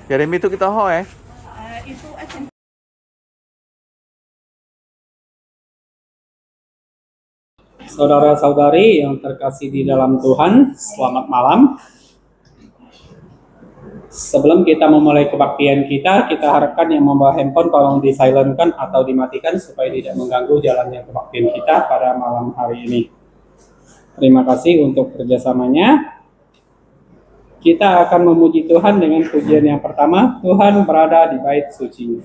Jeremy itu kita ho Itu aja. Saudara-saudari yang terkasih di dalam Tuhan, selamat malam. Sebelum kita memulai kebaktian kita harapkan yang membawa handphone tolong di-silentkan atau dimatikan supaya tidak mengganggu jalannya kebaktian kita pada malam hari ini. Terima kasih untuk kerjasamanya. Kita akan memuji Tuhan dengan pujian yang pertama, Tuhan berada di bait suci.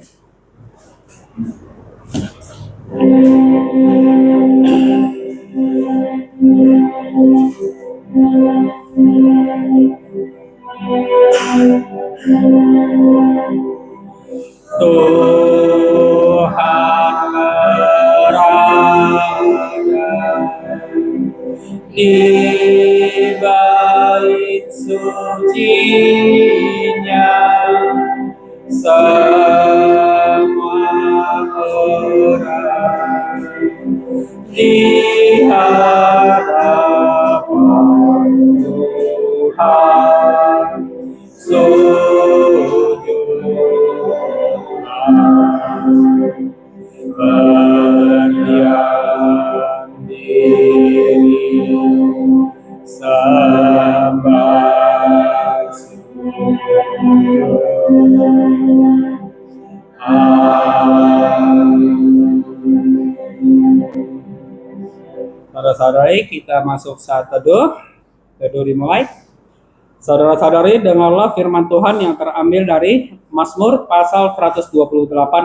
Tuhan berada di bait sucinya, semua orang di hadapan Tuhan berdiam diri sembah sujud. Saudara-saudari, kita masuk saat teduh. Teduh dimulai. Saudara-saudari, dengarlah firman Tuhan yang terambil dari Mazmur pasal 128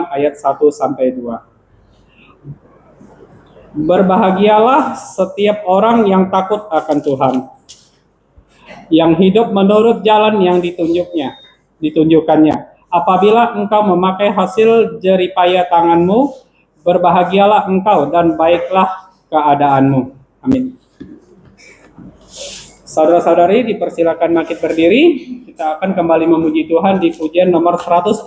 ayat 1 sampai 2. Berbahagialah setiap orang yang takut akan Tuhan, yang hidup menurut jalan yang ditunjukkannya. Apabila engkau memakai hasil jeripaya tanganmu, berbahagialah engkau dan baiklah keadaanmu. Amin. Saudara-saudari, dipersilakan bangkit berdiri. Kita akan kembali memuji Tuhan di pujian nomor 128.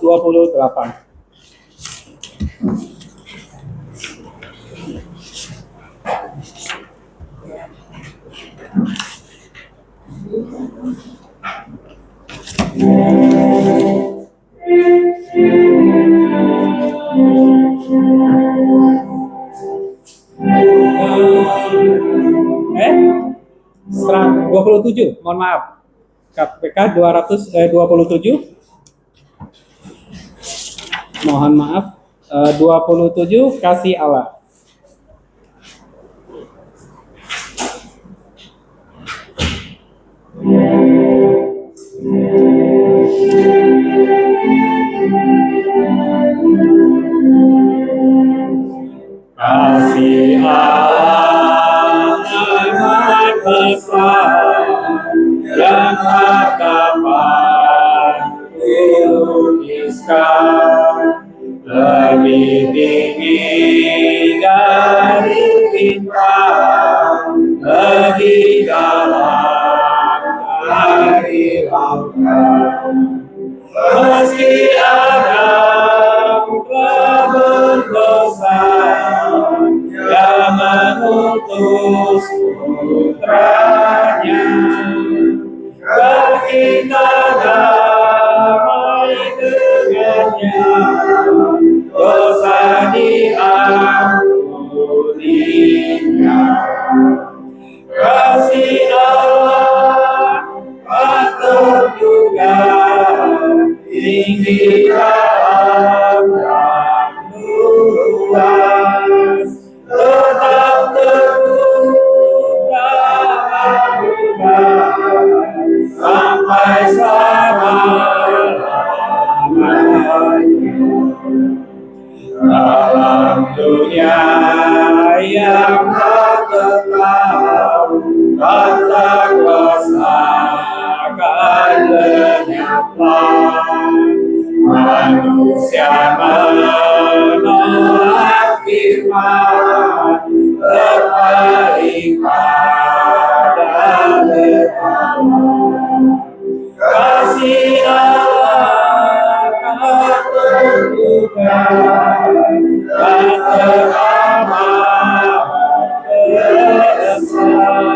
Serang 27, mohon maaf. KPK 227. Mohon maaf. 27 kasih Allah. Kasih Allah amat besar yang tak dapat dilukiskan, lebih tinggi dari bintang, lebih dalam dari lautan. Meski Adam telah berdosa, Dia mengutus putranya, kita damai dengannya, dosa diampuninya. Kasih Allah tak terduga, tinggi dalam dan luas, tetap teguh tak berubah sampai selama-lamanya. Dalam dunia yang tak tahu kata kuasa akan lenyaplah, manusia menolak firman, berpaling pada berhala. Kasih Allah tak terduga dan teramat besar,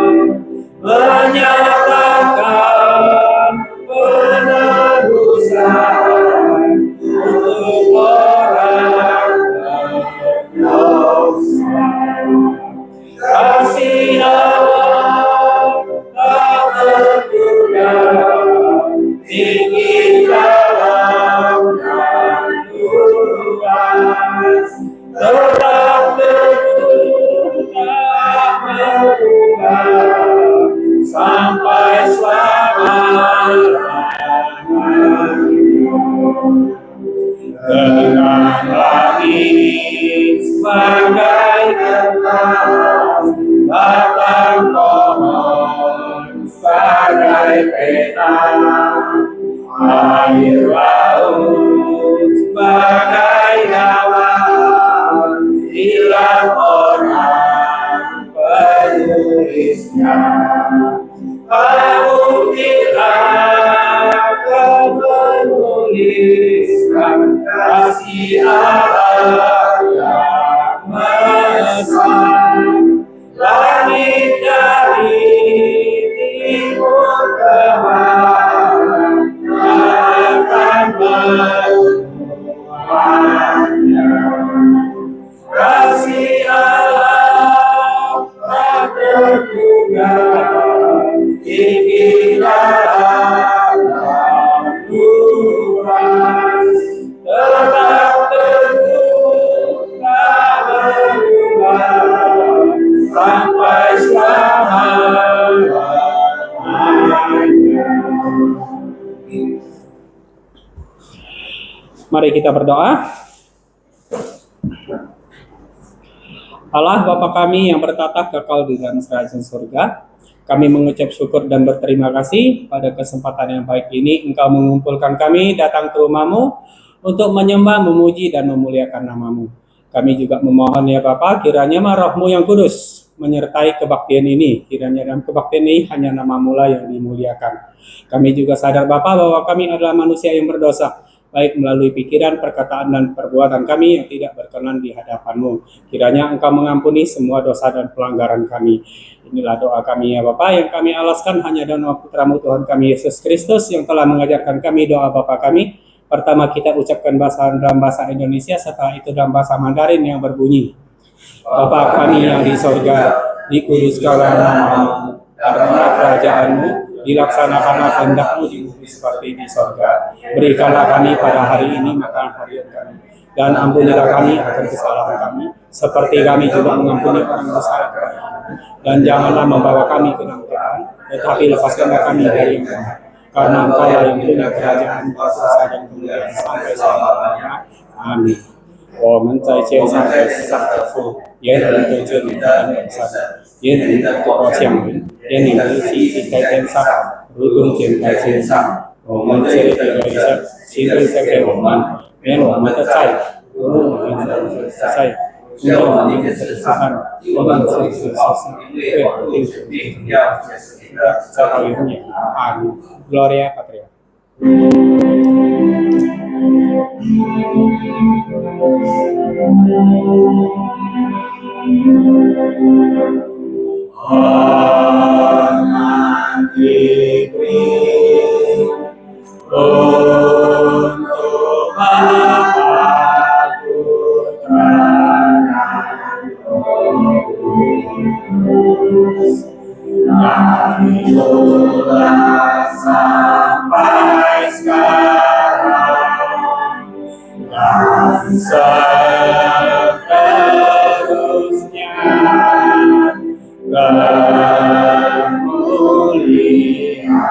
batang pohon sebagai peta, air laut sebagai dawan, hilang orang penulisnya. Kamu akan menuliskan kasih Allah yang besar. Langit dari timur ke barat akan menemukannya. Kasih Allah tak terduga, tinggi dalam Tuhan, tetap teguh tak berubah sampai selama-lamanya. Mari kita berdoa. Allah Bapa kami yang bertata kekal di dalam kerajaan surga, kami mengucap syukur dan berterima kasih pada kesempatan yang baik ini Engkau mengumpulkan kami datang ke rumah-Mu untuk menyembah, memuji, dan memuliakan nama-Mu. Kami juga memohon ya Bapa, kiranya Roh-Mu yang kudus menyertai kebaktian ini. Kiranya dalam kebaktian ini hanya nama-Mu lah yang dimuliakan. Kami juga sadar Bapa bahwa kami adalah manusia yang berdosa, baik melalui pikiran, perkataan, dan perbuatan kami yang tidak berkenan di hadapan-Mu. Kiranya Engkau mengampuni semua dosa dan pelanggaran kami. Inilah doa kami ya Bapa, yang kami alaskan hanya dalam nama Putra-Mu Tuhan kami Yesus Kristus yang telah mengajarkan kami doa Bapa kami. Pertama kita ucapkan dalam bahasa Indonesia, setelah itu dalam bahasa Mandarin yang berbunyi, Bapa kami yang di sorga, dikuduskanlah nama-Mu, datanglah kerajaan-Mu, dilaksanakanlah kehendak-Mu di bumi seperti di sorga. Berikanlah kami pada hari ini makanan harian kami, dan ampunilah kami akan kesalahan kami, seperti kami juga mengampuni orang bersalah kepada kami. Dan janganlah membawa kami ke dalam perang, tetapi lepaskanlah kami dari yang jahat. Karena Engkau yang punya kerajaan, kuasa dan kemuliaan sampai selama-lamanya. Amin. 我们在街上的上的父，也能对这里的人善，也能多向人，也能如其在天上，如同天在天上。我们这里的人生，请赐给我们，免我们的债，如我们的债，因为我们的审判，我们这是对我们的定要直到永远。阿门。Gloria Patria. Hormat diberi untuk Bapa, Putra, dan Roh Kudus. Dari mula sampai sekarang dan seterusnya kemuliaan.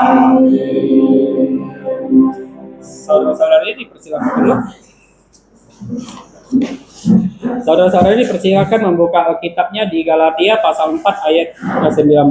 Amin. Saudara-saudari dipersilakan dulu. Saudara-saudari dipersilakan membuka Alkitabnya di Galatia pasal 4 ayat ke-19.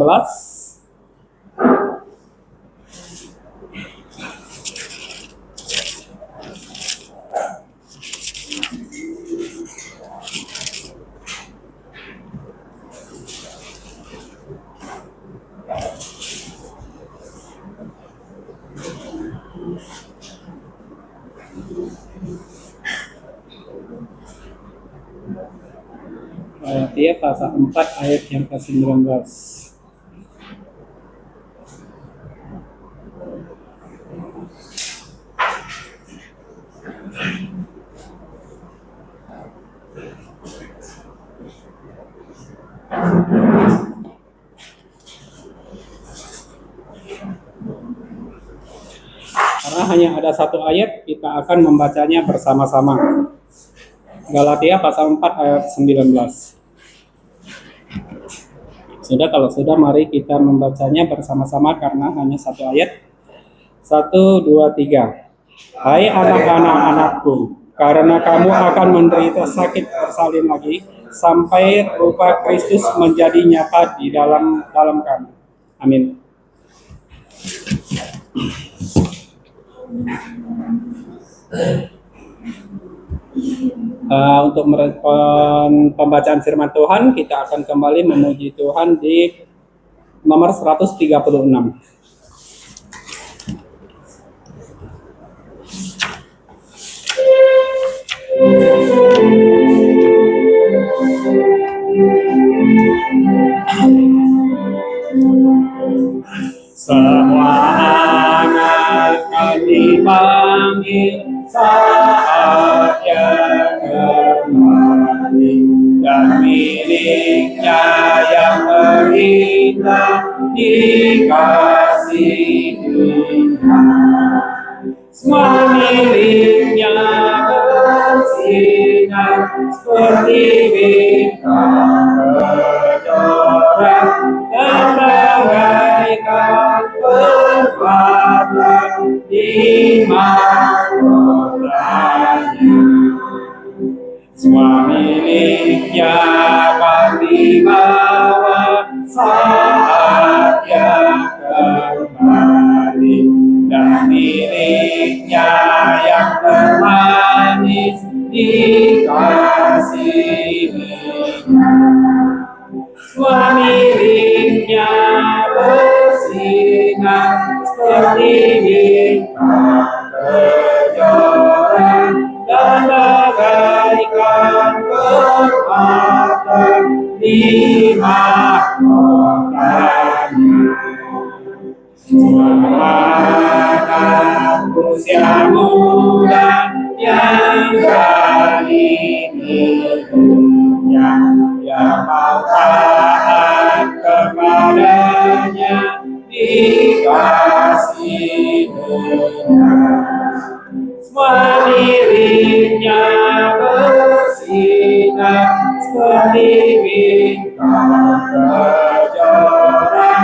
Galatia pasal 4 ayat yang ke-19. Karena hanya ada satu ayat, kita akan membacanya bersama-sama. Galatia pasal 4 ayat 19. Kalau sudah, mari kita membacanya bersama-sama karena hanya satu ayat. 1, 2, 3. Hai anak-anak anakku, karena kamu akan menderita sakit bersalin lagi sampai rupa Kristus menjadi nyata di dalam kamu. Amin. Untuk pembacaan firman Tuhan, kita akan kembali memuji Tuhan di nomor 136. Semua anak akan dipanggil saatnya kembali, dan miliknya yang terindah dikasihinya. Semua miliknya bersinar seperti bintang kejora, dan bagaikan permata di mahkotanya. Semua miliknya akan dibawa saatnya kembali, dan miliknya yang termanis dikasihinya. Semua miliknya bersinar seperti bintang kejora, dan bagaikan permata di mahkotanya. Semua anak usia muda yang berani miliknya, yang mau taat kepadanya dikasihinya. Semua miliknya bersinar seperti bintang kejora,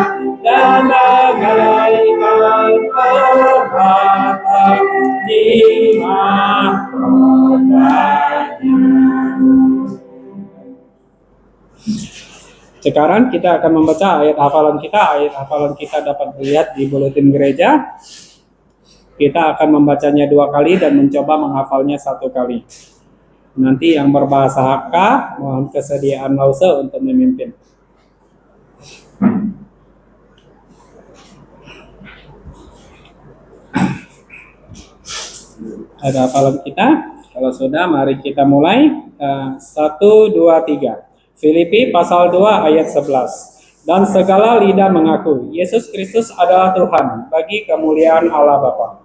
dan bagaikan permata di mahkotanya. Sekarang kita akan membaca ayat hafalan kita. Ayat hafalan kita dapat dilihat di buletin gereja. Kita akan membacanya 2 kali dan mencoba menghafalnya 1 kali. Nanti yang berbahasa Hakka, mohon kesediaan Lause untuk memimpin. Ada hafalan kita? Kalau sudah, mari kita mulai. 1, 2, 3. Filipi pasal 2 ayat 11. Dan segala lidah mengaku Yesus Kristus adalah Tuhan bagi kemuliaan Allah Bapa.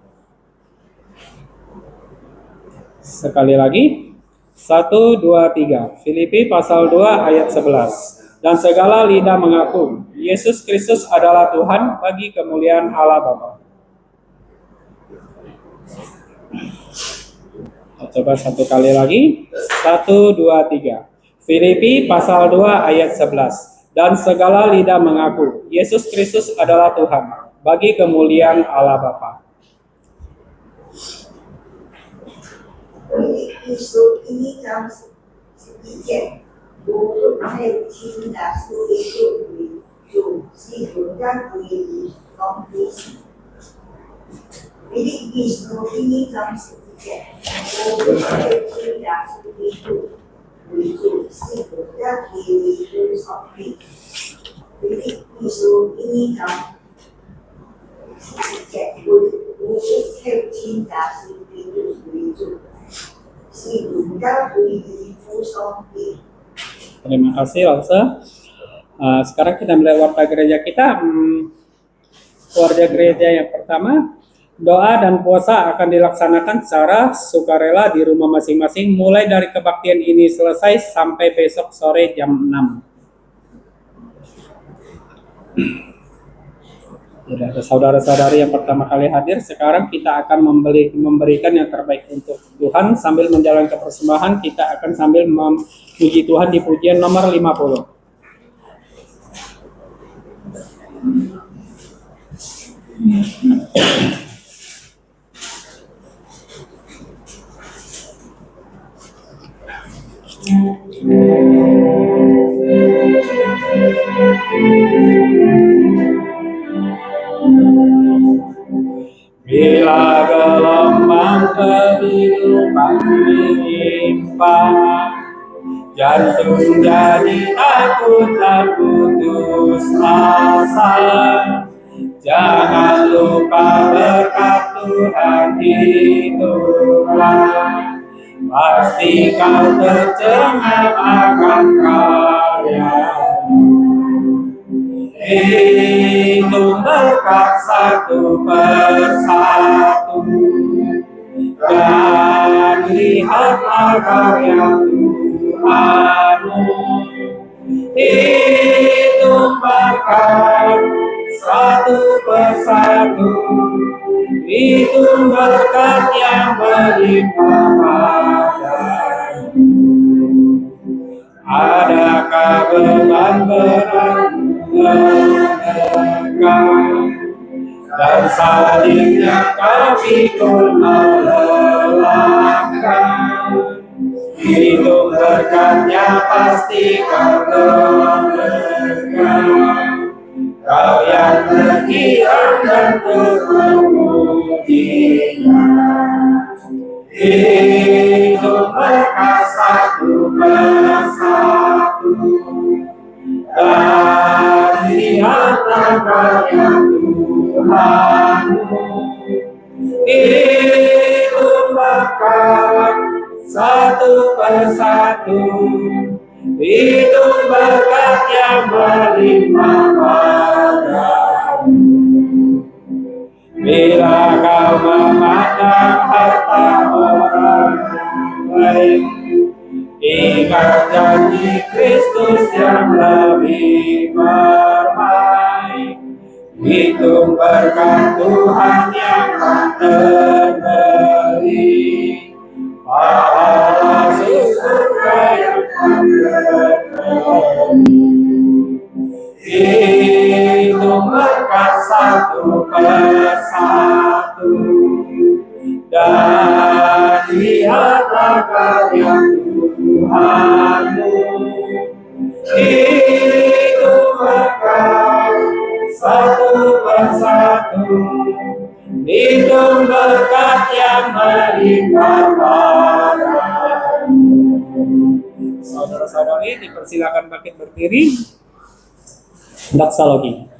Sekali lagi. 1, 2, 3. Filipi pasal 2 ayat 11. Dan segala lidah mengaku Yesus Kristus adalah Tuhan bagi kemuliaan Allah Bapa. Coba 1 kali lagi. 1, 2, 3. Filipi pasal 2 ayat 11. Dan segala lidah mengaku Yesus Kristus adalah Tuhan bagi kemuliaan Allah Bapa. Terima kasih Lause. Sekarang kita melihat warta gereja kita. Warta gereja yang pertama, doa dan puasa akan dilaksanakan secara sukarela di rumah masing-masing mulai dari kebaktian ini selesai sampai besok sore jam 6. Tidak ada saudara-saudari yang pertama kali hadir. Sekarang kita akan memberikan yang terbaik untuk Tuhan sambil menjalankan persembahan. Kita akan sambil memuji Tuhan di pujian nomor 50. Bila gelombang kehidupan menimpa, jantung jadi takut terputus asa. Jangan lupa berkat Tuhan itulah, pasti kau tercengang akan karya-Nya. Hitung berkat satu persatu, dan lihatlah karya Tuhanmu. Hitung berkat satu persatu, hitung berkat yang berlimpah padamu. Adakah beban berat menekan, dan salibnya kau pikul melelahkan? Hidup berkatnya pasti kau memegang. Kau yang terkiram dan terpujinya. Hidup berkat satu persatu, dan lihatlah karya Tuhanmu. Hidup berkat satu persatu, hidup berkat yang berlimpah padamu. Bila kau memandang harta orang lain, ingat janji Kristus yang lebih permai. Hitung berkat Tuhan yang tak terbeli, pahala surga yang tak terbeli. Hitung berkat satu persatu, dan lihatlah karya Tuhanmu. Hitung berkat satu persatu, hitung berkat yang melimpah padamu. Saudara-saudari dipersilakan bangkit berdiri. Doksologi.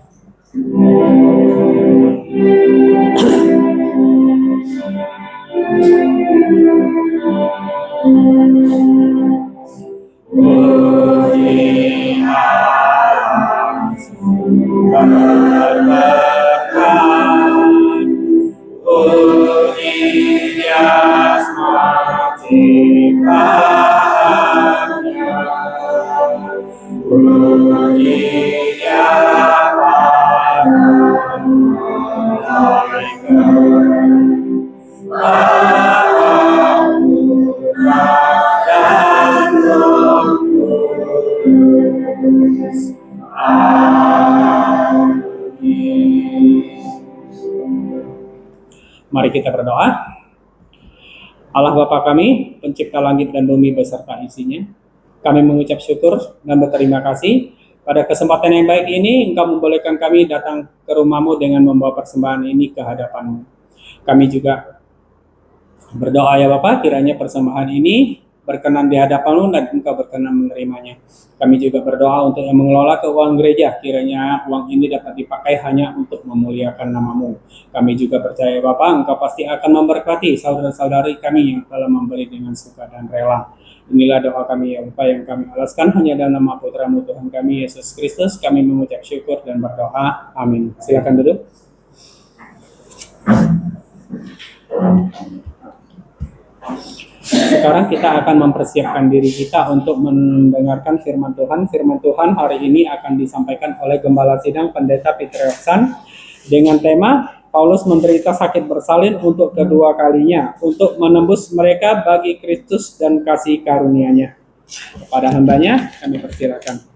Puji Allah berberkat, puji Dia Sang Ciptaannya, puji Dia Mari kita berdoa. Allah Bapa kami, pencipta langit dan bumi beserta isinya, kami mengucap syukur dan berterima kasih pada kesempatan yang baik ini Engkau membolehkan kami datang ke rumah-Mu dengan membawa persembahan ini ke hadapan-Mu. Kami juga berdoa ya Bapak, kiranya persembahan ini berkenan di hadapan-Mu dan Engkau berkenan menerimanya. Kami juga berdoa untuk yang mengelola keuangan gereja, kiranya uang ini dapat dipakai hanya untuk memuliakan nama-Mu. Kami juga percaya Bapak, Engkau pasti akan memberkati saudara-saudari kami yang telah memberi dengan suka dan rela. Inilah doa kami ya Bapak yang kami alaskan hanya dalam nama Putra-Mu Tuhan kami Yesus Kristus. Kami mengucap syukur dan berdoa. Amin. Silakan duduk. Sekarang kita akan mempersiapkan diri kita untuk mendengarkan firman Tuhan. Firman Tuhan hari ini akan disampaikan oleh Gembala Sidang Pendeta Peter Yoksan dengan tema Paulus menderita sakit bersalin untuk kedua kalinya untuk menembus mereka bagi Kristus dan kasih karunia-Nya. Kepada hambanya kami persilakan.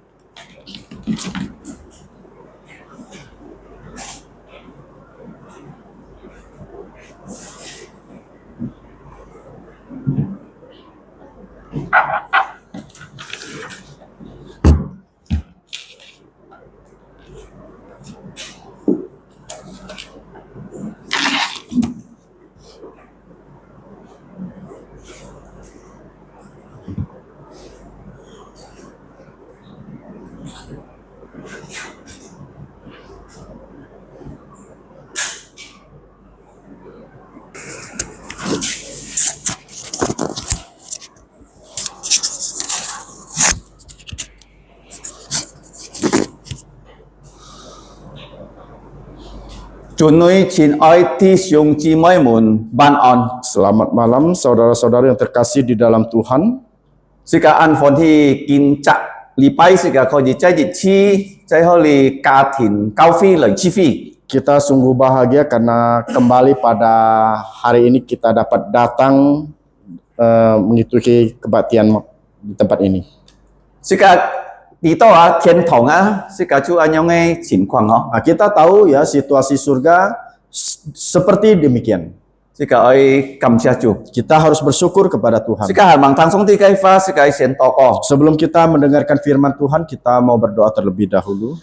主內親愛弟兄姊妹們晚安。 Selamat malam saudara-saudara yang terkasih di dalam Tuhan. 是個安放ที่見習禮拜是個可以在日期在可以家庭教會來聚會。 Kita sungguh bahagia karena kembali pada hari ini kita dapat datang mengikuti kebaktian di tempat ini. 是個地道啊，天堂啊，是個就咁樣嘅情況哦。 Nah, kita tahu ya situasi surga seperti demikian. 是個愛感謝主。 Kita harus bersyukur kepada Tuhan. 是個係望當中啲計劃，是個先禱告。 Sebelum kita mendengarkan firman Tuhan, kita mau berdoa terlebih dahulu.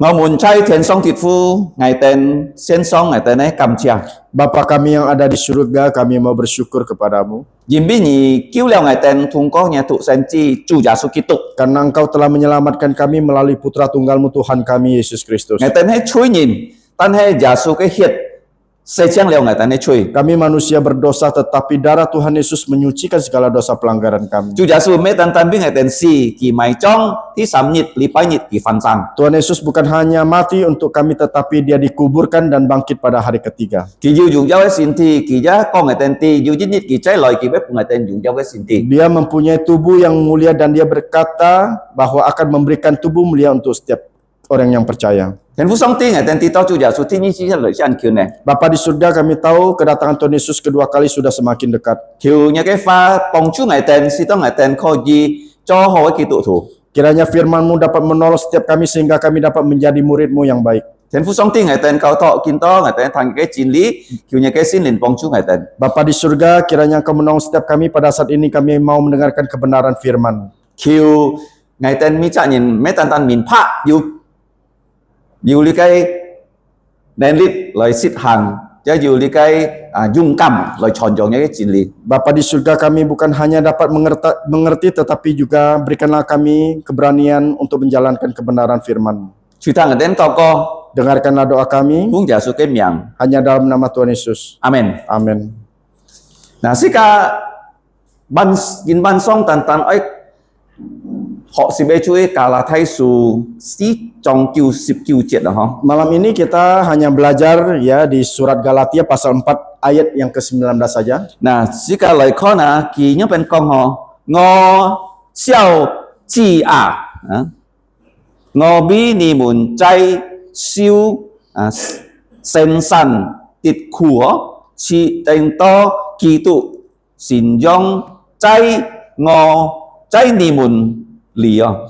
我們在天上的父，我哋獻上我哋嘅感謝， Bapa kami yang ada di surga, kami mau bersyukur kepadamu. 因為你救了我哋通過耶穌先知主耶穌基督， Karena engkau telah menyelamatkan kami melalui putra tunggalmu Tuhan kami, Yesus Kristus. 我哋係罪人，但係耶穌嘅血洗淨了我哋嘅罪。 Kami manusia berdosa tetapi darah Tuhan Yesus menyucikan segala dosa pelanggaran kami. 主耶穌咩單單俾我哋死，佢埋葬第三日禮拜日佢翻生， Tuhan Yesus bukan hanya mati untuk kami tetapi dia dikuburkan dan bangkit pada hari ketiga. 佢要擁有嘅身體，佢一講我哋啲要一日佢再來，佢要幫我哋擁有嘅身體。 Dia mempunyai tubuh yang mulia dan dia berkata bahwa akan memberikan tubuh mulia untuk setiap orang yang percaya. 天父上帝，我哋知道主耶穌天意之一來先叫呢， Bapa di surga kami tahu kedatangan Tuhan Yesus kedua kali sudah semakin dekat. 求你嘅法幫助我哋，使到我哋可以做好嘅基督徒。 Kiranya firman-Mu dapat menolong setiap kami sehingga kami dapat menjadi murid-Mu yang baik. 天父上帝，我哋求禱見到我哋談嘅真理，求你嘅聖靈幫助我哋。 Bapa di surga, kiranya Engkau menolong setiap kami pada saat ini kami mau mendengarkan kebenaran firman. 求我哋每責任咩單單明白，要你嘅能力來實行，也要你嘅勇敢來傳揚你嘅真理。 Bapa di surga kami bukan hanya dapat mengerti tetapi juga berikanlah kami keberanian untuk menjalankan kebenaran firman-Mu. 隨他我哋禱告， Dengarkanlah doa kami 奉耶穌嘅名， hanya dalam nama Tuhan Yesus. 阿門。 Amin. 嗱，呢個上單單愛學是要注意加拉太書4章99節啦，嗬。 Malam ini kita hanya belajar ya di surat Galatia pasal 4 ayat yang ke-19 saja. 嗱，呢個嚟看啊，佢一邊講嗬，我小子啊，我比你們在受聖神的苦哦，是等到基督信仰在我在你們裏哦。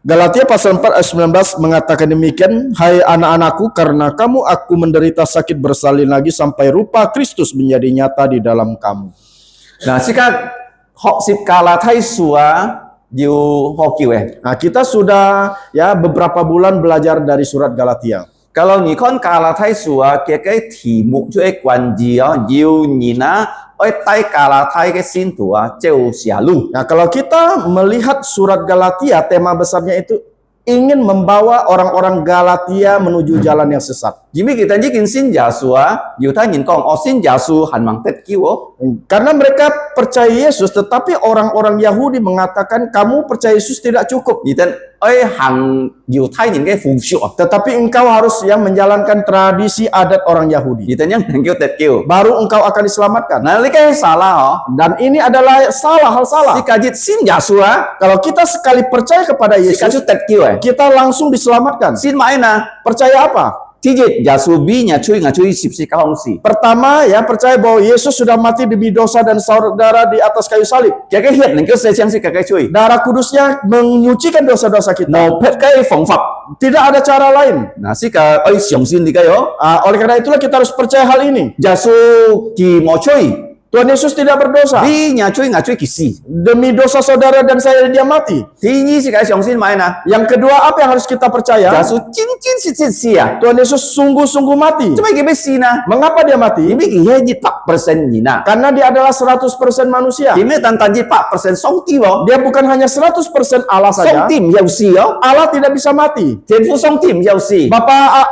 Galatia pasal 4 ayat 19 mengatakan demikian, hai anak-anakku, karena kamu aku menderita sakit bersalin lagi sampai rupa Kristus menjadi nyata di dalam kamu. 嗱，即刻學習加拉太書啊，要學叫嘅。 Nah, kita sudah ya beberapa bulan belajar dari surat Galatia. Kalau你看加拉太書啊，嘅題目就係關於啊，要人啊，愛帶加拉太嘅信徒啊，走下路。 Nah, kalau kita melihat surat Galatia, tema besarnya itu ingin membawa orang-orang Galatia menuju jalan yang sesat. 因為佢哋已經信耶穌啊，猶太人講我信耶穌係望得救哦。 Karena mereka percaya Yesus, tetapi orang-orang Yahudi mengatakan kamu percaya Yesus tidak cukup. 而哋愛行猶太人嘅風俗啊， Tetapi engkau harus yang menjalankan tradisi adat orang 而 Yahudi. 哋因能夠得救。 Baru engkau akan diselamatkan. 嗱，呢個salah哦， Dan ini adalah hal salah. 呢個日信耶穌啊， Kalau kita sekali percaya kepada 呢個 Yesus, 就得救嘅。 kita langsung diselamatkan. 信買呢？ Percaya apa? 第一，耶穌比我吹十字架紅事。 Pertama ya percaya bahwa Yesus sudah mati demi dosa dan saudara di atas kayu salib. 這個血能夠洗淨是個吹。 Darah kudusnya menyucikan dosa-dosa kita. 冇別嘅方法。 Tidak ada cara lain. 嗱，呢個愛相信你嘅喲。 Oleh karena itulah kita harus percaya hal ini. 耶穌佢冇吹， Tuhan Yesus tidak berdosa. Vì nhà chui ngà chui kỳ si. Demi dosa saudara dan saya dia mati. Thì nhi si cái xiong xin mai na. Yang kedua, apa yang harus kita percaya? Giả sử chín chín si si si à. Tuhan Yesus sungguh-sungguh mati. Cuma cái biết si na. Mengapa dia mati? Thì biết cái gì 100% gì na. Karena dia adalah 100% manusia. Thì biết tan tan gì 100% sống tim không? Dia bukan hanya 100% Allah Sống saja. tim yêu si không? Allah tidak bisa mati. Thiên phu sống tim yêu si.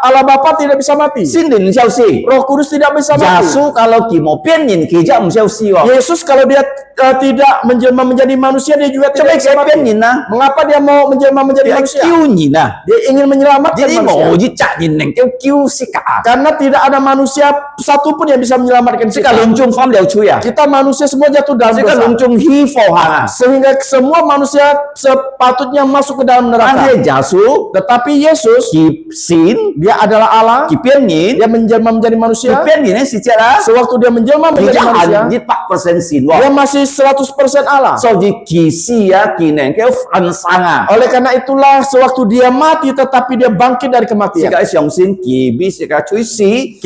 Allah Bapa tidak bisa mati. Xin linh yêu si. Roh Kudus tidak bisa Giả mati. sử kalau kỳ một biến nhìn kỳ chắc không yêu si không? Yesus kalau dia tidak menjelma menjadi manusia, dia juga Coba tidak bisa cái mati. biến nhìn na. Mengapa dia mau menjelma menjadi Dia manusia? kêu nhìn na. Dia ingin menyelamatkan Jadi manusia. mau gì chạy nhìn neng kêu si cả. Karena tidak ada manusia satupun yang bisa menyelamatkan Si cả kita. lùng chung phong đều chui à. Kita manusia semua jatuh dalam Si cả lùng dosa. chung hi phò hàng à. Sehingga semua manusia sepatutnya masuk ke dalam Anh neraka. thấy giả sử Tetapi Yesus, kỳ xin dia adalah Allah. kỳ biến nhìn. Dia menjelma menjadi Kỳ manusia. biến nhìn ấy si chết á. Sewaktu dia menjelma Kỳ menjadi chắc manusia, hẳn 100% xin dia vô. masih 100% Allah. Sau khi kỳ si á kỳ neng kêu phản sang à. Oleh karena itulah sewaktu dia mati tetapi dia bangkit dari Si kematian. cả xiong xin kỳ bi si cả chui si.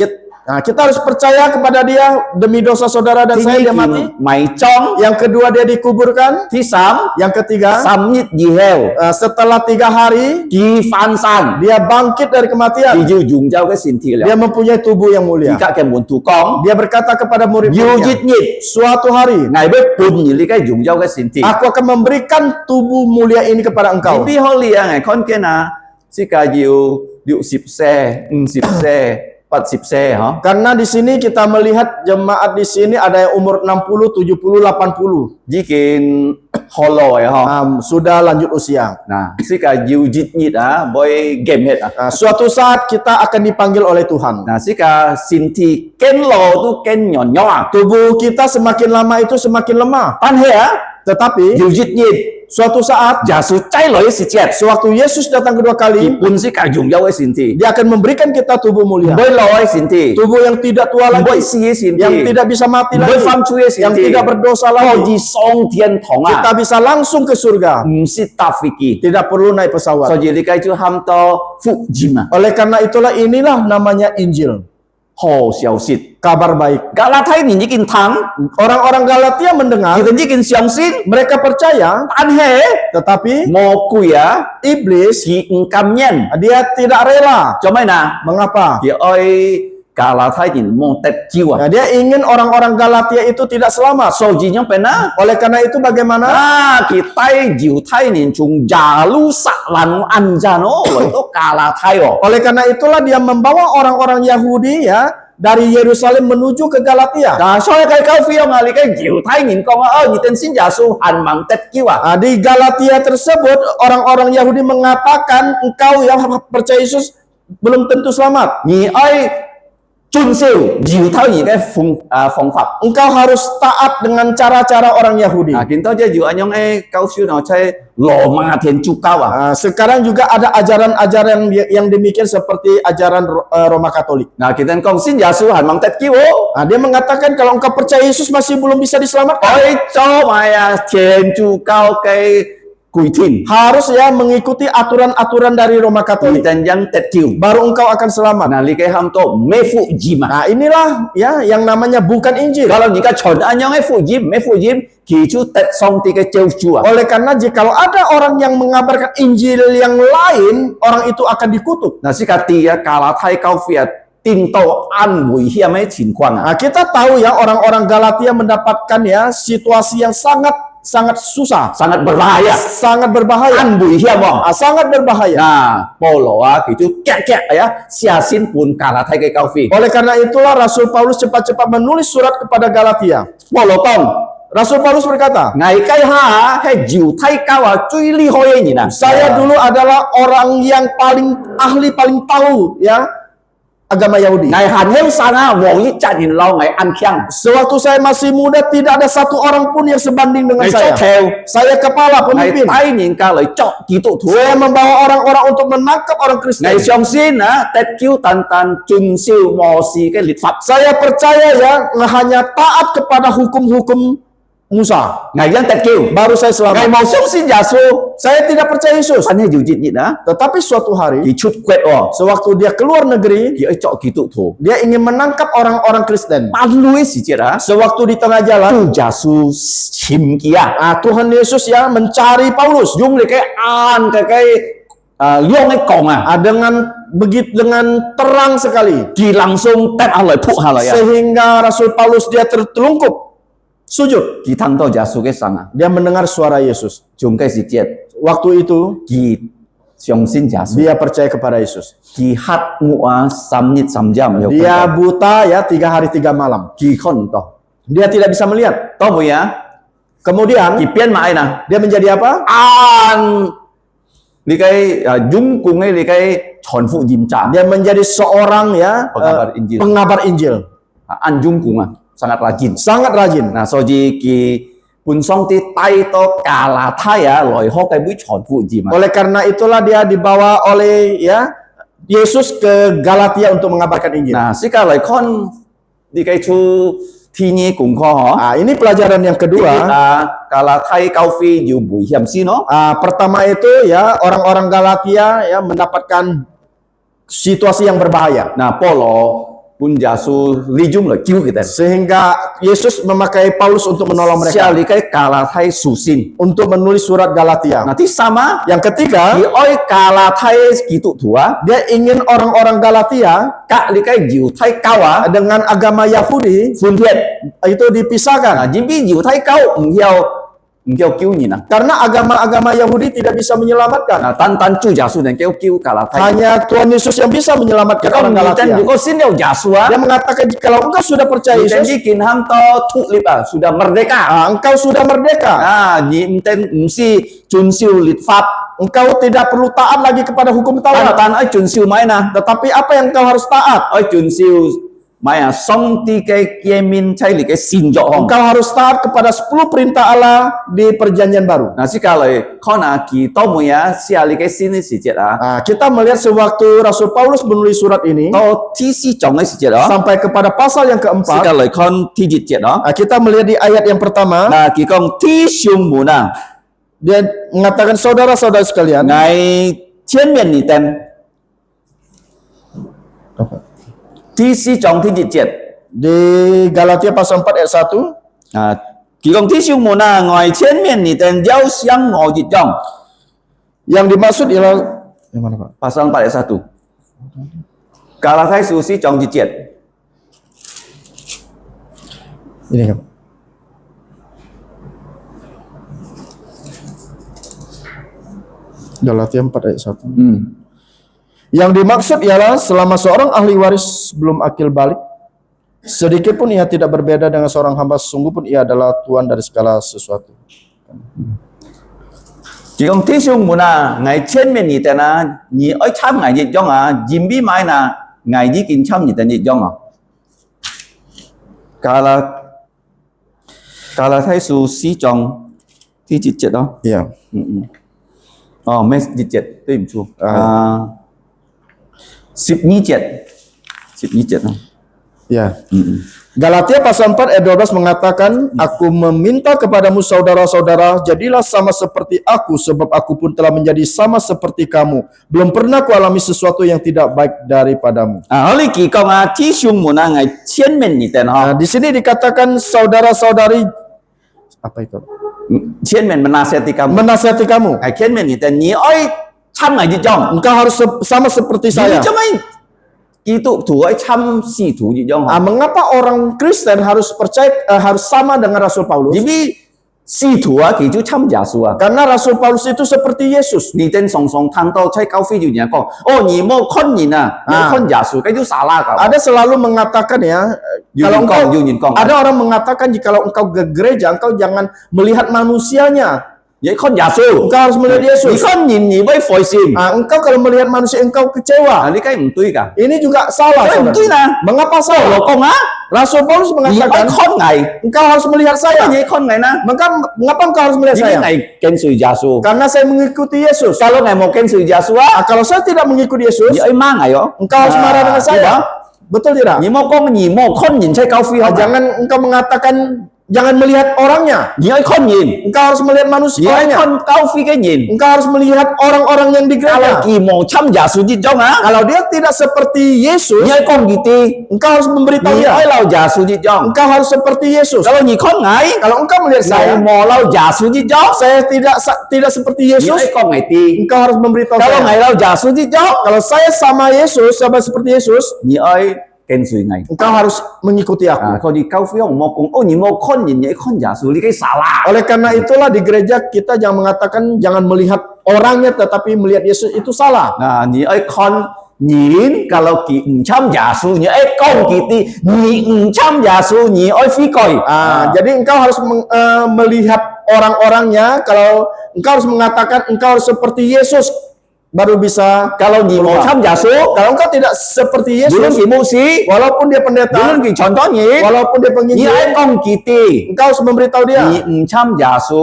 Nah, kita harus percaya kepada dia demi dosa saudara dan Thì saya nhi dia mati. kỳ mày trong. Yang kedua dia dikuburkan. Thi sám. Yang ketiga, Sám nhít gì heo. setelah 3 hari Kỳ phản sang. dia bangkit dari Thì kematian. dù dùng giao cái xin thi Dia là. mempunyai tubuh yang Thì mulia. cả cái muốn thủ con. Dia berkata kepada Dù murid-muridnya, dít nhít. suatu hari Ngài biết bùn gì lý cái dùng giao cái xin thi. aku akan memberikan tubuh mulia ini kepada Thì engkau. bi hô lìa ngài con kia na. Si cả dịu 10 xe, 10 xe, 40 xe hả? Karena di sini kita melihat jemaat di sini ada yang umur 60, 70, 80. Dĩ kiến hồ lòi hả? Sudah lanjut usia. Nah, si cả dịu dít nhít á, bôi game hết á. Suatu saat kita akan dipanggil oleh Tuhan. Nah, si cả xin thi kén lò tu kén nhỏ nhỏ à. Tubuh kita semakin lama itu semakin lemah. Tan hệ á, Tetapi dịu dít nhít. suatu saat Giả sử cháy lòi si chết. sewaktu Yesus datang kedua Thì kali, bùn si cả dùng giao cái xin thi. dia akan memberikan kita tubuh mulia. Bôi lòi xin thi. Tubuh yang tidak tua Bôi lagi, si xin yang thi. tidak bisa mati Bôi lagi, phạm chui xin yang thi. tidak berdosa Có lagi. gì song thiên thong Kita à. bisa langsung ke surga. Si ta phi kỳ. Tidak perlu naik pesawat. So jadi cái chú ham to phụ jim à. Oleh karena itulah inilah namanya Injil. Hồ xiao xịt. Kabar baik. Gã la thấy nhìn kiến thắng. Orang-orang Galatia mendengar, Kita nhìn xiong xin. mereka percaya, Tan hệ. tetapi Mô quỷ á. iblis Thì cảm nhận. dia tidak rela. Cho mấy nà. Mengapa? Thì ơi. Gã la thấy nhìn mô tết chiêu à. Nah, dia ingin orang-orang Galatia itu tidak selamat. So gì nhông bên á. Oleh karena itu bagaimana? Kita dịu thay nhìn chung giả lưu sạ lăn ăn ra nó. Rồi tó gã la thay ồ. Oleh karena itulah dia membawa orang-orang Yahudi ya dari Yerusalem menuju ke Galatia. Gã so cái câu phi ông à. Lý cái dịu thay nhìn con á. Nhìn tên xin giả su hàn mang tết chiêu à. Nah, di Galatia tersebut orang-orang Yahudi mengatakan engkau yang percaya Yesus belum tentu selamat. Nhìn ơi. Chun siêu. Dịu thay nhìn cái phong pháp. Engkau harus taat dengan cara-cara orang Yahudi. Nah, kita aja juga nyong kau siu no cai lo ma thiên chu kau à. Nah, sekarang juga ada ajaran-ajaran yang demikian seperti ajaran Roma Katolik. Nah, kita kong sin Yesus han mang tet kiu. Nah, dia mengatakan kalau engkau percaya Yesus masih belum bisa diselamatkan. Oi cho maya thiên chu kau cái quỷ thiên. Harus ya mengikuti aturan-aturan dari Roma Katolik. Kita yang tet kiu. Baru engkau akan selamat. Nah, li cái ham to me fu jim. Nah, inilah ya yang namanya bukan Injil. Kalau jika chon anyong fu jim, me fu jim, ki chu tet song ti cái cheu chu. Oleh karena jikalau ada orang yang mengabarkan Injil yang lain, orang itu akan dikutuk. Nah, si kati ya kala thai kau fiat tin to an nguy hiểm ấy情况à. Nah, kita tahu ya orang-orang Galatia mendapatkan ya situasi yang sangat susah, Sangat berbahaya. sangat berbahaya. An nguy hiểm không? Sangat berbahaya. Nah, Paulo ki chu kek ya, sia sin pun kala thai cái kau fi. Oleh karena itulah Rasul Paulus cepat-cepat menulis surat kepada Galatia. Paulo tong Rasul Paulus berkata, ngày cái ha hay dịu thay cao à truy ly hoi nhỉ nè. saya dulu adalah orang yang paling ahli, paling tahu ya agama Yahudi. Ngày hàn heo sang à wong yi chat nhìn lo ngày ăn khiang. Sewaktu saya masih muda tidak ada satu orang pun yang sebanding dengan Ngày saya. chót theo. Saya kepala Ngày pemimpin. tay nhìn ca lời chọn ký tụ thú. Saya membawa orang-orang untuk menangkap orang Kristen. Ngày xiong xin á tết kiu tan tan chun siêu mò si cái lịch pháp. Saya percaya ya hanya taat kepada hukum-hukum Musa. Ngày dân tẹt kêu. Baru saya Ngày selamat. mau sống xin Yesu. Saya tidak percaya Yesus. Anh hay dù dịch nhị đó. Tetapi suatu hari, Kỳ chút quẹt ồ. sewaktu dia keluar negeri, Kỳ ấy trọ kỳ tụ thù. dia ingin menangkap orang-orang Kristen. Ban lui xì chết á. Sewaktu di tengah jalan, Tu Yesu chìm kia. Tuhan Yesus ya mencari Paulus. Dùng lấy cái an cái liông cái còng à. Dengan terang sekali, Kỳ langsung tép hà lời phụ hà lời à. sehingga Rasul Paulus dia tertelungkup sujud. Kỳ thăng to Yesu cái sang à. Dia mendengar suara Yesus. Dùng cái xì chết. Waktu itu Kỳ xiong xin Yesu. dia percaya kepada Yesus. Kỳ hát ngụa sam nít sam jam. Dia buta ya 3 hari 3 malam. Kỳ khôn to. Dia tidak bisa melihat. To mùi á. Kemudian Kỳ biến mãi nè. dia menjadi apa? An li cái dung cùng ấy li cái tròn phụ dìm trả. Dia menjadi seorang ya Pengabar Injil. pengabar Injil. An dung cùng à. Sangat rajin. Sangat rajin. Nah, so ji kỳ pun song ti tay to kala thai ya loi ho cái mũi tròn phụ dìm à. Oleh karena itulah dia dibawa oleh ya Yesus ke Galatia untuk mengabarkan Injil. Nah, si ka loi con đi cái chu thi nhi cùng kho hả. Ini pelajaran yang kedua. Kala thai cao phi nhiều buổi hiểm si nó. Pertama itu ya orang-orang Galatia ya mendapatkan situasi yang berbahaya. Nah, Paulo pun Yesu li dung loi cứu kita. Sehingga Yesus memakai Paulus untuk menolong Sia mereka li cái kala thai su sin. untuk menulis surat Galatia. Nah, ti sama Yang ketiga, kỳ oi kala thai kỳ tụ thua. dia ingin orang-orang Galatia Các li cái diệu thai cao à. dengan agama Yahudi Phương thiện. itu dipisahkan. Nah, jim bi diệu thai cao Nghiao cứu nhìn à. Karena agama-agama Yahudi tidak bisa menyelamatkan. Nah, tan chu Yesu dan cứu kala thai. Hanya Tuhan Yesus yang bisa menyelamatkan Kalau orang ngiten Galatia. juga sin điều Yesu à. Dia mengatakan kalau engkau sudah percaya Ngiten Yesus, bikin ham to thụ lip à, sudah merdeka. engkau sudah merdeka. Ngiten si chun siu lit pháp. Engkau tidak perlu taat lagi kepada hukum Taurat. Tan ai chun siu mai na. Tetapi apa yang engkau harus taat? Ai chun siu mai à song ti cái kia min chai li cái sin jo hong. Engkau harus taat kepada 10 perintah Allah di perjanjian baru. Nah, si kalau kau nak kita mu ya si ali cái sin ni si jet ah. Kita melihat sewaktu Rasul Paulus menulis surat ini Tao ti si chong ai si jet đó. sampai kepada pasal yang Si keempat, kalau kau ti jet đó. kita melihat di ayat yang pertama, Nah, kỳ công ti siung mu na. dia mengatakan saudara-saudara sekalian, Ngày千面你灯 ti si chong ti jet. di Galatia pasal 4 ayat 1, Kỳ công ti siung mu na ngoài千面你灯giao xiang ngồi jet chong. yang dimaksud ialah yang mana Pak? Pasal 4 ayat 1. Galatai susi chong jet. Ini kan. Galatia 4 ayat 1. Yang dimaksud ialah selama seorang ahli waris belum akil balik, sedikit pun ia tidak berbeda dengan seorang hamba, sungguh pun ia adalah Tuhan dari segala sesuatu. Kỳ công ti siung mu na ngày千面你灯啊，你爱参ngày jet chong à, jim bi mai na ngày ji kin cham ni灯jet chong à. Galatai susi chong ti jet đó. Iya. Mấy jet tôi im chu. 12 jet đó. Ya. Galatia pasal 4 ayat 12 mengatakan, aku meminta kepadamu saudara-saudara, jadilah sama seperti aku, sebab aku pun telah menjadi sama seperti kamu. Belum pernah kualami sesuatu yang tidak baik daripadamu. Oli kỳ công à, ti siung mu na ngày千面你灯ha. Di sini dikatakan saudara-saudari, apa itu?千面menasihati kamu. Menasihati kamu. Ngày千面你灯你ai chăm ngày jet chong. Engkau harus sama seperti saya. Jadi cuma itu tu ai chăm si tu jet chong. Mengapa orang Kristen harus percaya harus sama dengan Rasul Paulus? Jadi si tu à kỳ chú chăm Yesu à. Karena Rasul Paulus itu seperti Yesus. Ni tên song song thang tao cai cao phi ju nya ko. Oh, ni mo khon ni na. Ni khon Yesu cái chú salah kau. Ada selalu mengatakan ya, kalau engkau ada orang mengatakan jikalau engkau ke gereja, engkau jangan melihat manusianya. Vậy khon Yesu. Engkau harus melihat Ni Yesus. khon nhìn ni với phôi sim. Engkau kalau melihat manusia engkau kecewa. Ni cái không tui cả. Ini juga salah. Cái không tui Saudara. na. Mengapa Lo salah? con á. Rasul Paulus Ni ai mengatakan khon ngày. engkau harus melihat saya. Ni khon ngày na. Mengapa engkau harus melihat Jadi saya? ngày ken su Yesu. Karena saya mengikuti Yesus. Kalau ngày mau ken su Yesu á. Kalau saya tidak mengikuti Yesus, Ni ai mang ngày yo. engkau harus marah dengan saya. Betul tidak? Ni mo con ni mo khon nhìn cai cao phi không? Jangan engkau mengatakan jangan melihat orangnya. Nhị ơi con nhìn. Engkau harus melihat manusia Nhị ơi orangnya. con cao phi cái nhìn. Engkau harus melihat orang-orang yang di Kalau gereja. kỳ một trăm giả sử gì trong á. Kalau dia tidak seperti Yesus, Nhị ơi con gitu. engkau harus memberitahu Nhị ơi dia. lau giả sử gì trong. Engkau harus seperti Yesus. Kalau nhị con ngài. Kalau engkau melihat Ngài saya, mò lau giả sử gì trong. saya tidak seperti Nhị Yesus, ơi con ngài ti. engkau harus memberitahu Kalau saya. ngài lau giả sử gì trong. Kalau saya sama Yesus, sama seperti Yesus, Nhị ơi kênh suy ngài. engkau harus mengikuti aku. Kalau di kau phi mau cùng nhị mau con nhìn nhị con giả sử đi cái salah. Oleh karena itulah di gereja kita jangan mengatakan jangan melihat orangnya tetapi melihat Yesus itu salah. Nhị ơi con nhìn kalau kỳ 100 giả sử nhị ơi con kỳ ti nhị 100 giả sử nhị ơi phi coi. Jadi engkau harus melihat orang-orangnya. Kalau engkau harus mengatakan engkau harus seperti Yesus, baru bisa. Kalau nhị 100 giả sử. Kalau engkau tidak seperti Dulu Yesus, kỳ mưu sĩ. walaupun dia Dulu pendeta, kỳ chọn tó nhị. walaupun dia Nhị penginjil, ơi con kỳ ti. engkau harus memberitahu dia, Nhị 100 giả sử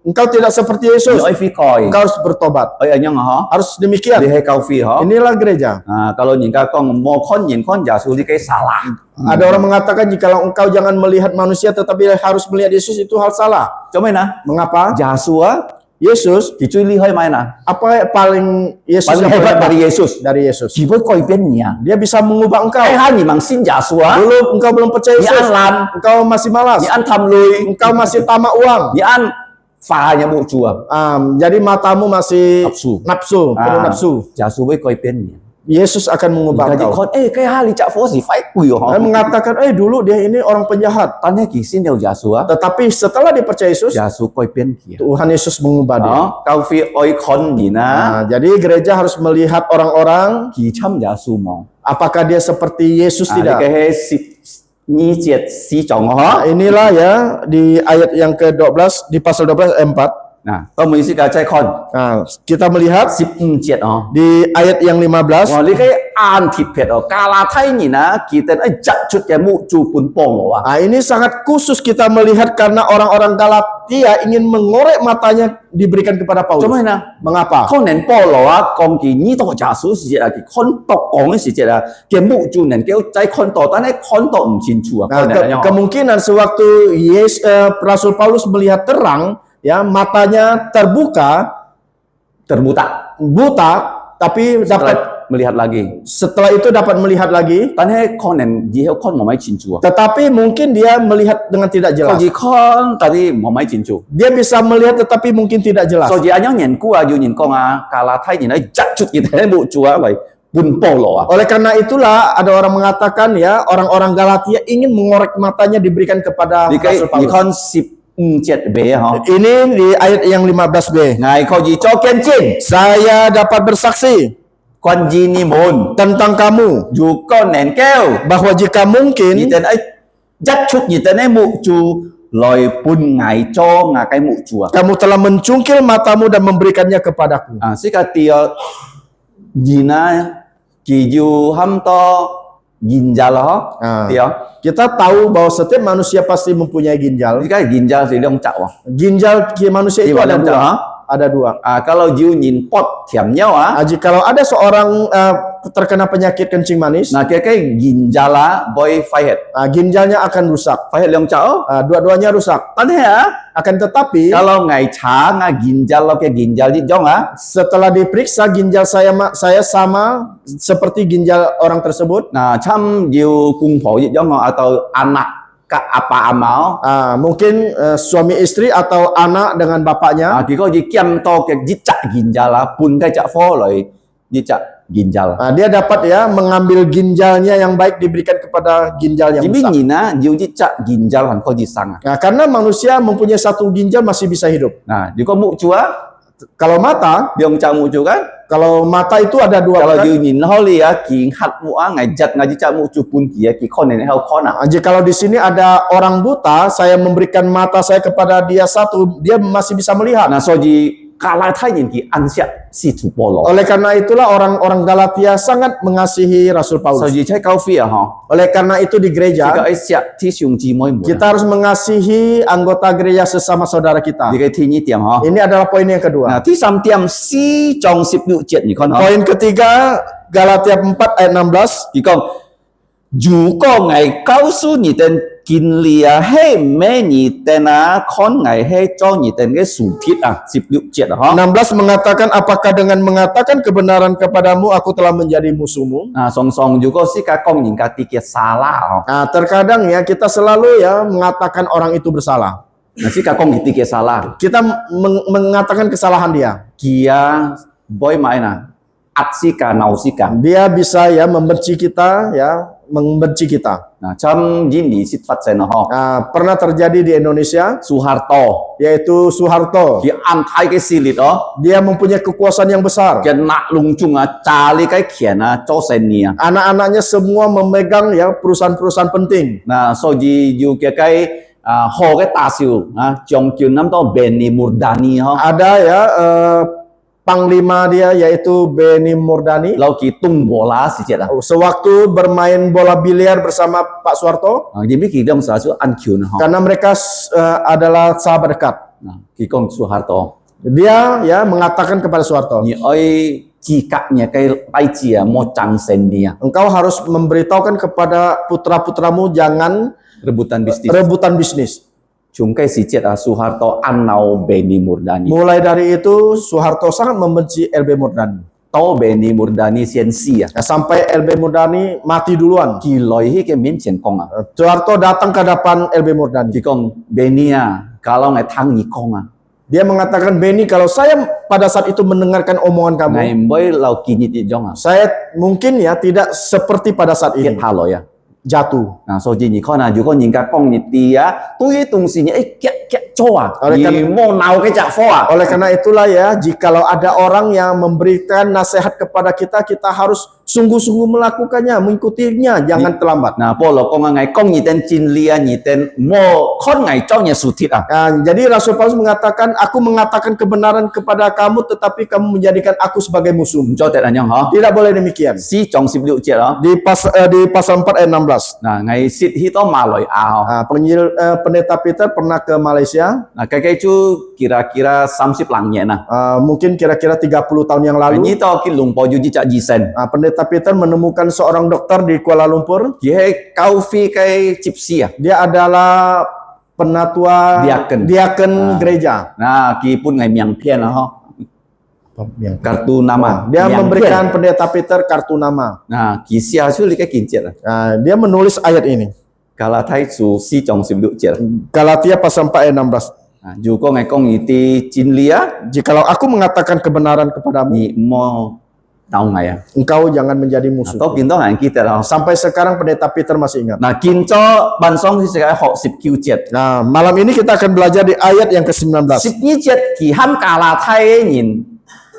engkau tidak seperti nhị Yesus, ơi phi coi. engkau harus bertobat. Ơi anh hả? Harus demikian. Đi hay cao phi hả? Inilah gereja. Kalau nhìn các con mau con nhìn con giả sử đi cái salah. Ada orang mengatakan jikalau engkau jangan melihat manusia tetapi harus melihat Yesus, itu hal salah. Cho mày nè. Mengapa? Giả sử á Yesus, thì truy ly hơi mai nè. apa paling Yesus Paling yang hebat hebat dari Yesus. dari Yesus? Chỉ với coi bên nhà. Dia bisa mengubah engkau. Hai nhìn bằng xin giả sử á. Dulu engkau belum percaya Nhị Yesus, ăn làm. engkau masih malas, Nhị ăn thầm lùi. engkau masih tamak uang. Nhị ăn phà nhà bộ chùa. Jadi matamu masih Nafsu. penuh nafsu. Giả sử với coi bên nhà. Yesus akan mengubah Gaji engkau. con, cái hai li cak phố gì phải quỷ hả? Dan mengatakan, dulu dia ini orang penjahat. Tanya kỳ xin đều giả sử á. Tetapi setelah dia percaya Yesus, Giả sử coi bên kia. Tuhan Yesus mengubah dia. Đó, cao phi oi con nhìn á. Jadi gereja harus melihat orang-orang, Kỳ trăm giả sử mong. apakah dia seperti Yesus Cái tidak. he nhi triệt si trọng hả? Inilah ya di ayat yang ke-12 di pasal 12 ayat 4. Nah, tao mới xin cả trai con. Kita melihat Sip triệt hả? di ayat yang 15. Wah, li cái an thịt Việt ở Kala thay nhìn á, kỳ tên ấy chặt chút cái mũ chu pun pong loh. Ini sangat khusus kita melihat karena orang-orang Galatia ingin mengorek matanya diberikan kepada Paulus. Cho mày nè. Mengapa? Con nền Paul á, con kỳ nhi tổ giả sử sự là cái con tộc con cái sự là cái mũ chu nền kéo trái con tổ,但係con tổ唔清楚à. Kemungkinan sewaktu Rasul Paulus melihat terang, ya matanya terbuka, buta, tapi dapat melihat lagi. setelah itu dapat melihat lagi. 但係con nền gì hết con mau清楚. Tetapi mungkin dia melihat dengan tidak Con jelas. gì con tadi mau清楚. Dia bisa melihat tetapi mungkin tidak jelas. So gì anh nhìn cua yêu nhìn con à, Kala thay nhìn ấy chặt chút gì thế mũ chu á vậy. Pun polo à. Oleh karena itulah ada orang mengatakan ya orang-orang Galatia ingin mengorek matanya diberikan kepada Đi cái Rasul gì Paulus. con sip triệt bể hả? Ini di ayat yang 15b. Ngài có gì cho kiên trinh. Saya dapat bersaksi Con gì ni môn. tentang kamu Dù con nền keo. bahwa jika Gì mungkin tên ấy dắt chút gì tên ấy mũ chu loài pun ngài cho ngài cái mũ chùa. kamu telah mencungkil matamu dan memberikannya kepadaku. Sika tia gina kiju ham to ginjal ho. Tia. Kita tahu bahwa setiap manusia pasti mempunyai ginjal. Sika ginjal thì đông chạo à. Ginjal manusia itu Di ada dalam dua. ha? Ada dua. Kalau jiu nhìn pot thiểm nhau á. Kalau ada seorang terkena penyakit kencing manis, Nah cái ginjal á boy phải hết. ginjalnya akan rusak. Phải hết đông chạo. Dua-duanya rusak. Tan thế á. Akan tetapi Kalau ngài trả ngài ginjal lo cái ginjal di jong á. setelah diperiksa ginjal saya sama seperti ginjal orang tersebut. Nah chăm jiu cung phổ di jong atau anak Kak apa amal. Mungkin suami istri atau anak dengan bapaknya. Chỉ có gì kiam to cái jicak ginjal lah pun cái cak phô rồi jicak ginjal. Dia dapat ya mengambil ginjalnya yang baik diberikan kepada ginjal yang Jadi rusak. nhìn á, jiu jicak ginjal han có gì sang. Karena manusia mempunyai satu ginjal masih bisa hidup. Nah, dia có mũ chúa, Kalau mata, dia ông chàng mũ chúa kan. kalau mata itu ada dua. Kalau Kan? jiu nhìn holi ya, ki hat mũ á, ngài jat ngài jicak mũ chúa pun kia, ki kon này hao kon à. Kalau di sini ada orang buta, saya memberikan mata saya kepada dia satu, dia masih bisa melihat. Nah, so ji kalah thay nhìn ki an siap si tu polo. Oleh karena itulah orang-orang Galatia sangat mengasihi Rasul So Paulus. ji cai kau fia ha. Oleh karena itu di Jika gereja ai siap ti siung ji moi mu. kita harus mengasihi anggota gereja sesama saudara kita. Jika ti ni tiam ha. Ini adalah poin yang kedua. Nah, ti sam tiam si trong sip nu jet ni kon ha. Poin ketiga Galatia 4 ayat 16. Ki kong 如果我告诉你的经历啊，嘿，咩你的啊，看我嘿做你的个属体啊，16节哈。 16 mengatakan, apakah dengan mengatakan kebenaran kepadamu aku telah menjadi musuhmu? 啊，常常如果是甲讲人家啲嘅salah哦， Nah, terkadang ya kita selalu ya mengatakan orang itu bersalah. 那是甲讲佢啲嘅salah， Kita mengatakan kesalahan dia. 佢boy main啊，壓是甲鬧是甲， Dia bisa ya membenci kita, ya membenci kita. 嗱，咁印尼是發生啦嗬， Nah, pernah terjadi di Indonesia, Soeharto， yaitu Soeharto. 佢安泰嘅勢力哦， Dia mempunyai kekuasaan yang besar. 佢納龍中啊，炸你嘅錢啊，做生意啊， Anak-anaknya semua memegang ya perusahaan-perusahaan penting. 嗱，所以要嘅好嘅大少啊，將軍諗到Benny Murdani嗬， Ada ya panglima dia yaitu Benny Murdani. 老佢東波啦是只啦， Sewaktu bermain bola biliar bersama Pak Soeharto, 啊，因為佢兩時候安橋呢嗬， karena mereka adalah sahabat dekat. 嗱，佢講 Soeharto。 Dia ya mengatakan kepada Soeharto, 你愛自格嘅例子啊，冇爭勝你啊， engkau harus memberitahukan kepada putra-putramu jangan rebutan bisnis. rebutan bisnis. Cungkai si Cet Soeharto anau Benny Murdani. Mulai dari itu Soeharto sangat membenci LB Murdani. Tau Benny Murdani siensi ah. Ya, sampai LB Murdani mati duluan. Kiloi hi ke min chen kong ah. Soeharto datang ke depan LB Murdani. Ki kong Benny ah, kalau ngai thang ni kong ah. Dia mengatakan, Benny, kalau saya pada saat itu mendengarkan omongan kamu, Ngai boy lau kinit di jong ah. saya mungkin ya tidak seperti pada saat Kiet ini. halo ya. Jatuh. Nah, so ji ni kong ah, 如果人家講你啲啊，對於東西你kiet做啊， Oleh 你冇鬧嘅隻貨啊。 Oleh karena itulah ya, jikalau ada orang yang memberikan nasihat kepada kita, kita harus sungguh-sungguh melakukannya, mengikutinya, jangan terlambat. Nah, 保羅講啊，ngai kong 你den真理啊，你den冇看ngai 做嘢事鐵啊。 Nah, jadi Rasul Paulus mengatakan, aku mengatakan kebenaran kepada kamu, tetapi kamu menjadikan aku sebagai musuh. 唔做得咁樣嗬。 Tidak boleh demikian. 4章16節咯。 Di pasal 4 ayat 16. Nah, ngai sit hito Malay ah. Nah, pendeta Peter pernah ke Malaysia, Nah, kayak itu kira-kira 30 langnya nah. mungkin kira-kira 30 tahun yang Ini lalu. tau ki lumpo juji cak jisen. Nah, pendeta Peter menemukan seorang dokter di Kuala Lumpur. Ye kaufi kai cipsi ya. Dia adalah penatua Diaken. gereja. Nah, ki pun ngai miang pian lah ho. Kartu nama. Dia Miang memberikan pian. pendeta Peter kartu nama. Nah, ki sia su li kai kincet lah. Nah, dia menulis ayat ini. Kalau thai su 4章16節。 Galatia pasal 4 ayat 16. Nah, juga ngai kong iti cinlia Jikalau aku mengatakan kebenaran kepadamu, ni mo tahu ngai ya. engkau jangan menjadi musuh. Atau kinto ngai kita lah. Sampai sekarang pendeta Peter masih ingat. Nah, kinto bansong si sekai hok 10 jet. Nah, malam ini kita akan belajar di ayat yang ke-19. 12節其喊加拉太人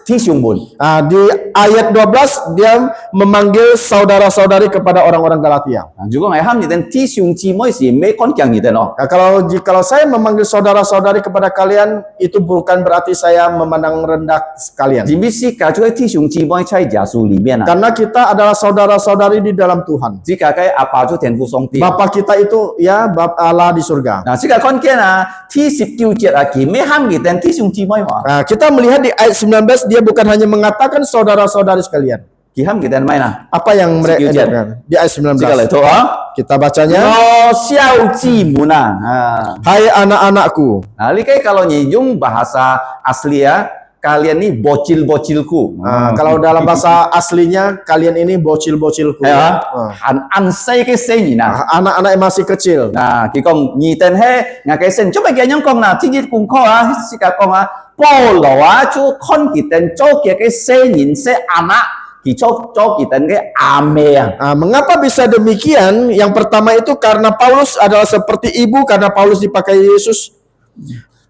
弟兄們。 Nah, di ayat 12 dia memanggil saudara-saudari kepada orang-orang Galatia. Nah, juga ngai ham ni dan ti siung chi moi si me kon kyang ni dan lo. Nah, kalau saya memanggil saudara-saudari kepada kalian, itu bukan berarti saya memandang rendah kalian. Jimbi si ka juga ti siung chi moi chai ja su li mian ah. Karena kita adalah saudara-saudari di dalam Tuhan. Jika kai apa tu tian fu song ti. Bapa kita itu ya Bapa Allah di surga. Nah, jika kon kian ah ti 19節啊ki me ham ni dan ti siung chi moi ma. Nah, kita melihat di ayat 19 dia bukan hanya mengatakan saudara-saudari sekalian. Ki ham ki dan mai na. Apa yang mereka Sekian. katakan di ayat Jika le 19? to ah. Kita bacanya, Yo xiao ji mu na. Ah. hai anak-anakku. Nah, li kai kalau nyung bahasa asli ya, kalian ni bocil-bocilku. Nah, kalau dalam bahasa aslinya kalian ini bocil-bocilku. ya, Nah, an sai ke sei ni na. anak-anak yang masih kecil. Nah, ki kong ni ten he nga cái sen cho mấy cái nhông kong na chi ji kung kho à si ka kong à po lo à chu con ki ten cho cái se yin se anak ki cho ki ten cái ame à. Nah, mengapa bisa demikian? Yang pertama itu karena Paulus adalah seperti ibu karena Paulus dipakai Yesus.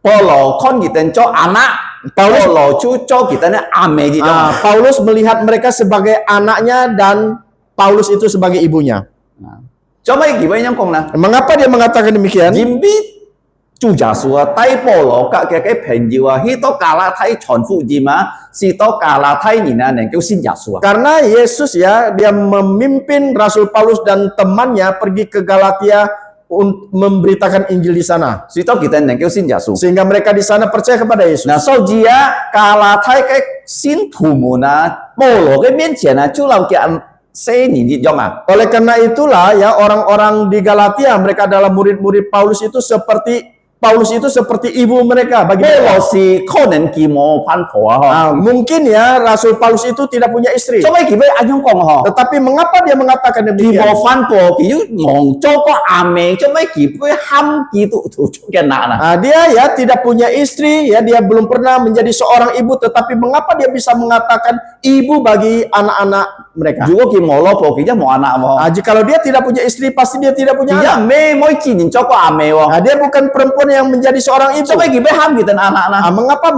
Po lo con ki ten cho anak Paulus- po lo chu cho ki ten ame ji Ah, Paulus melihat mereka sebagai anaknya dan Paulus itu sebagai ibunya. cho mấy ki với nhông kong na Mengapa dia mengatakan demikian? jimbi chu ja su à tai po lo ka cái phèn jiu à hi to ka la thai chon fu ji ma si to ka la thai ni na neng kêu xin ja su à. Karena Yesus ya, dia memimpin Rasul Paulus dan temannya pergi ke Galatia untuk memberitakan Injil di sana. Si to ki ten neng kêu xin ja su. Sehingga mereka di sana percaya kepada Yesus. Nah, sau dia kalah thai cái xin thủ mù na bồ lộ cái miễn triển là chú lòng kiện sẽ nhìn đi dòng à. Oleh karena itulah ya orang-orang di Galatia, mereka adalah murid-murid Paulus itu seperti ibu mereka bagi Bê mereka. lò xì khó nên kỳ mô phan phổ hả? Mungkin ya Rasul Paulus itu tidak punya istri. Cho mấy kỳ bê anh không còn hả? Tetapi mengapa dia mengatakan Kỳ demikian? mô phan phổ kỳ yếu mong cho có mẹ cho mấy kỳ bê hâm kỳ tụ thủ cho cái nạ nè. Dia ya tidak punya istri, ya dia belum pernah menjadi seorang ibu, tetapi mengapa dia bisa mengatakan ibu bagi anak-anak mereka? Dù có kỳ mô lô phổ kỳ giá mô anak hả? Kalau dia tidak punya istri, pasti dia tidak punya Kỳ giá anak. mê mối chi nhìn cho có mẹ hả? Dia bukan perempuan yang menjadi seorang ibu. Cho mấy kỳ bê hâm kỳ tên anak nè. Mengapa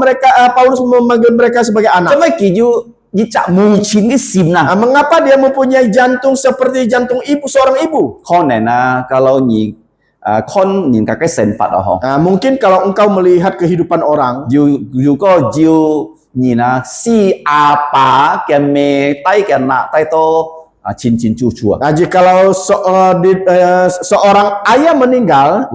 Paulus memanggil mereka sebagai Cho anak? mấy kỳ dù đi chạm mùi chín cái sim nè. Mengapa dia mempunyai jantung seperti jantung ibu seorang ibu? Con này nè, kalau nhìn con nhìn cả cái sinh Phật hả? Mungkin kalau engkau melihat kehidupan orang, Dù có dù nhìn si apa cái mẹ tay cái nạ tay to chín chín chu chua. jikalau seorang ayah meninggal,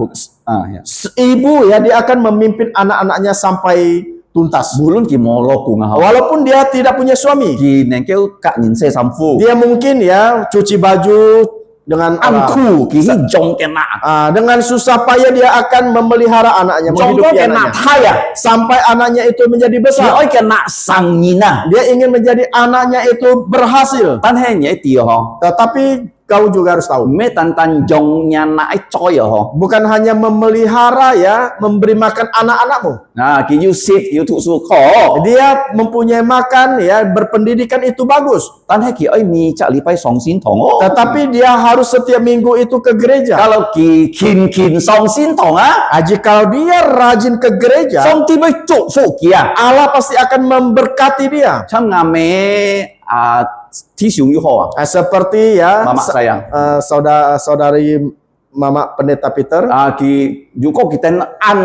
Ya. ibu ya dia akan memimpin anak-anaknya sampai tuntas. Belum ki mau lo cùng hả? Walaupun dia tidak punya suami, Ki neng kêu cả nhìn xe sắm phu. dia mungkin ya cuci baju dengan Ăn khu ki hi jong cái nạ. dengan susah payah dia akan memelihara anaknya, Jong menghidupi có cái nạ anaknya, thai à? sampai anaknya itu menjadi Ki besar. oi cái nạ sang nhìn à? Dia ingin menjadi anaknya itu berhasil. Tan he nhảy tìa hả? Tetapi kau juga harus tahu, Mẹ tan tan jong nhà nạ choi hả? bukan hanya memelihara ya, memberi makan anak-anakmu. Nah, ki yu sit yu thụ su khó. Dia mempunyai makan ya, berpendidikan itu bagus. Tan he ki oi mi chak lipai song sin thong. Tetapi dia harus setiap minggu itu ke gereja. Kalau ki kin kin song sin thong á, Jikalau dia rajin ke gereja, song ti bai trụ phụ kia. Allah pasti akan memberkati dia. Chăm ngà mẹ thi xuống yu ho à? Seperti ya Mama sayang. saudari Mama Pendeta Peter, Ki yu ko kita an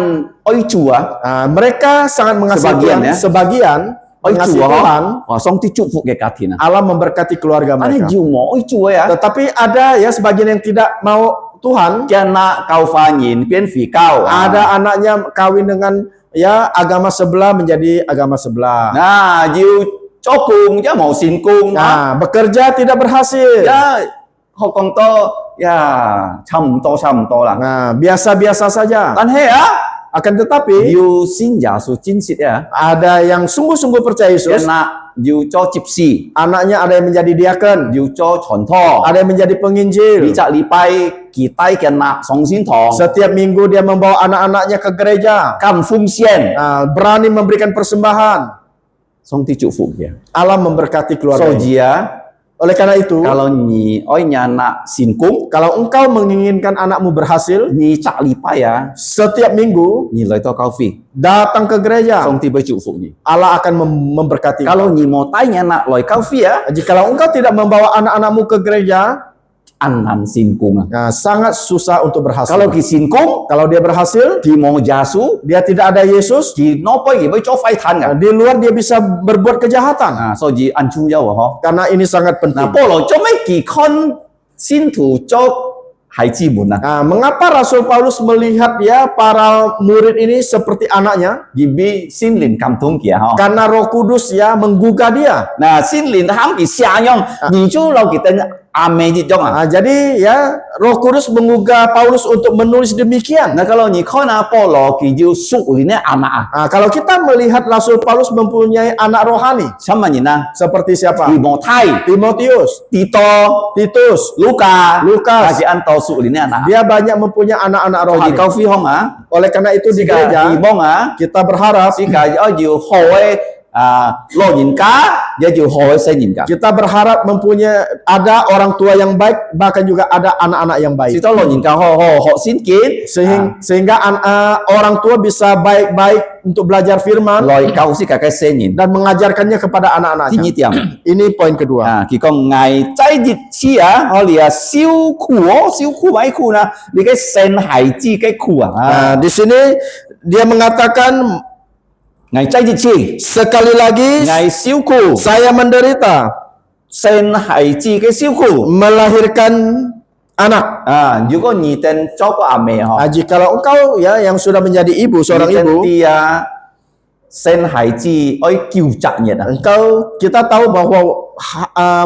oi chùa. mereka sangat mengasihi Sebagian Tuhan. ya. Sebagian Oi mengasihi chùa Tuhan. ho. Song ti trụ phụ ke katin. Allah memberkati keluarga Ane mereka. jiu mo oi chùa ya. Tetapi ada ya sebagian yang tidak mau Tuhan. Kia na kau fa nhìn biến phỉ cao. Ada anaknya kawin dengan ya agama sebelah menjadi agama sebelah. Nah, jiu cho cùng chứ mau xin cùng. Bekerja tidak berhasil. Ya, ho kong to ya chăm to lah. Biasa-biasa saja. Tan he á. Akan tetapi Yu xin giả su chính xịt ya. ada yang sungguh-sungguh percaya Kia Yesus. na yu cho chip si. Anaknya ada yang menjadi diaken, Yu cho chon tho. ada yang menjadi Đi penginjil. chak lipai kỳ tay kia na song xin thong. Setiap minggu dia membawa anak-anaknya ke gereja. Cam phung xiên. Berani memberikan persembahan. Song ti trụ phụ kia. Allah memberkati So keluarga. jia Oleh karena itu, kalau ni oi nya na xin cung kalau engkau menginginkan anakmu berhasil, ni chak lipai ya. setiap minggu Ni lai to kau phi. datang ke gereja. Song ti bai trụ phụ ni. Allah akan memberkati. Kalau ni mau tai nya na loi kau phi ya. Jikalau engkau tidak membawa anak-anakmu ke gereja, An nan xin cung. sangat susah untuk berhasil. Kalau ki xin cung Kalau dia berhasil, ki mau jasu dia tidak ada Yesus, ki no pai ki bai cho phai than ka. di luar dia bisa berbuat kejahatan. So ji an chung yao ho. Karena ini sangat Nah, penting. po lo cho mấy kỳ con xin thủ cho hai chi mun na. Mengapa Rasul Paulus melihat ya para murid ini seperti anaknya? Gibi xin lin cảm thông kia ho. Karena Roh Kudus ya menggugah dia. Nah, xin lin ham ki xia yong, ni chu lo ki tên ame ji jong ah. Jadi ya Roh Kudus menggugah Paulus untuk menulis demikian. Nah, kalau ni kau na po lo ki ju su lin ana ah. Kalau kita melihat Rasul Paulus mempunyai anak rohani Sama ni na. seperti siapa? Timothai, Timotius, Tito, Titus, Luka, Lukas. Kasi an to su lin ana. Dia banyak mempunyai anak-anak Di rohani. kau fi hong ah. Oleh karena itu di Sika gereja ibong ah. kita berharap, Sika ju hoe lo nhìn cá, dia ju hoe se nhìn cá. kita berharap mempunyai ada orang tua yang baik, bahkan juga ada anak-anak yang baik. Sita lo nhìn cá ho xin kiến. Sehingga orang tua bisa baik-baik untuk belajar firman Loi kau si cái se nhìn. dan mengajarkannya kepada Thứ anak-anaknya. nhì tiệm. Ini poin kedua. Khi con ngày trái dịch chi họ lìa siêu khu mấy khu na, đi cái sen hải chi cái khu Di sini dia mengatakan, ngày trái dịch chi, sekali lagi ngày siêu khu, saya menderita sen hải chi cái siêu khu. melahirkan anak. Nếu có nhị tên cho có mẹ họ. Jikalau engkau ya yang sudah menjadi ibu, seorang Nhị tên ibu, dia sen haji oi kiu cak nyet ah. Kita tahu bahwa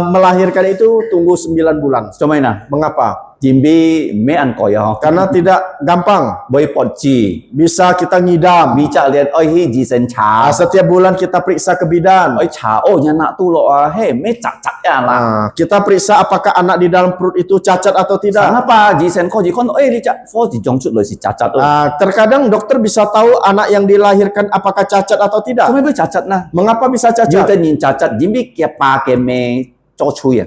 melahirkan itu tunggu 9 bulan. Cuma nah, Mengapa? jimbi me an koi ho. Karena tidak gampang. Boy pot ji. Bisa kita ngidam. Bica lihat oi hi ji sen cha. Setiap bulan kita periksa ke bidan. Oi cha oh nya nak tu lo ah he me cak cak ya lah. Kita periksa apakah anak di dalam perut itu cacat atau tidak. Kenapa ji sen ko ji kon oi li cak fo ji jong chut lo si cacat tu. Terkadang dokter bisa tahu anak yang dilahirkan apakah cacat atau tidak. Cuma be cacat nah. Mengapa bisa Ji cacat? ten yin cacat jimbi kia pa ke me cho chui ya.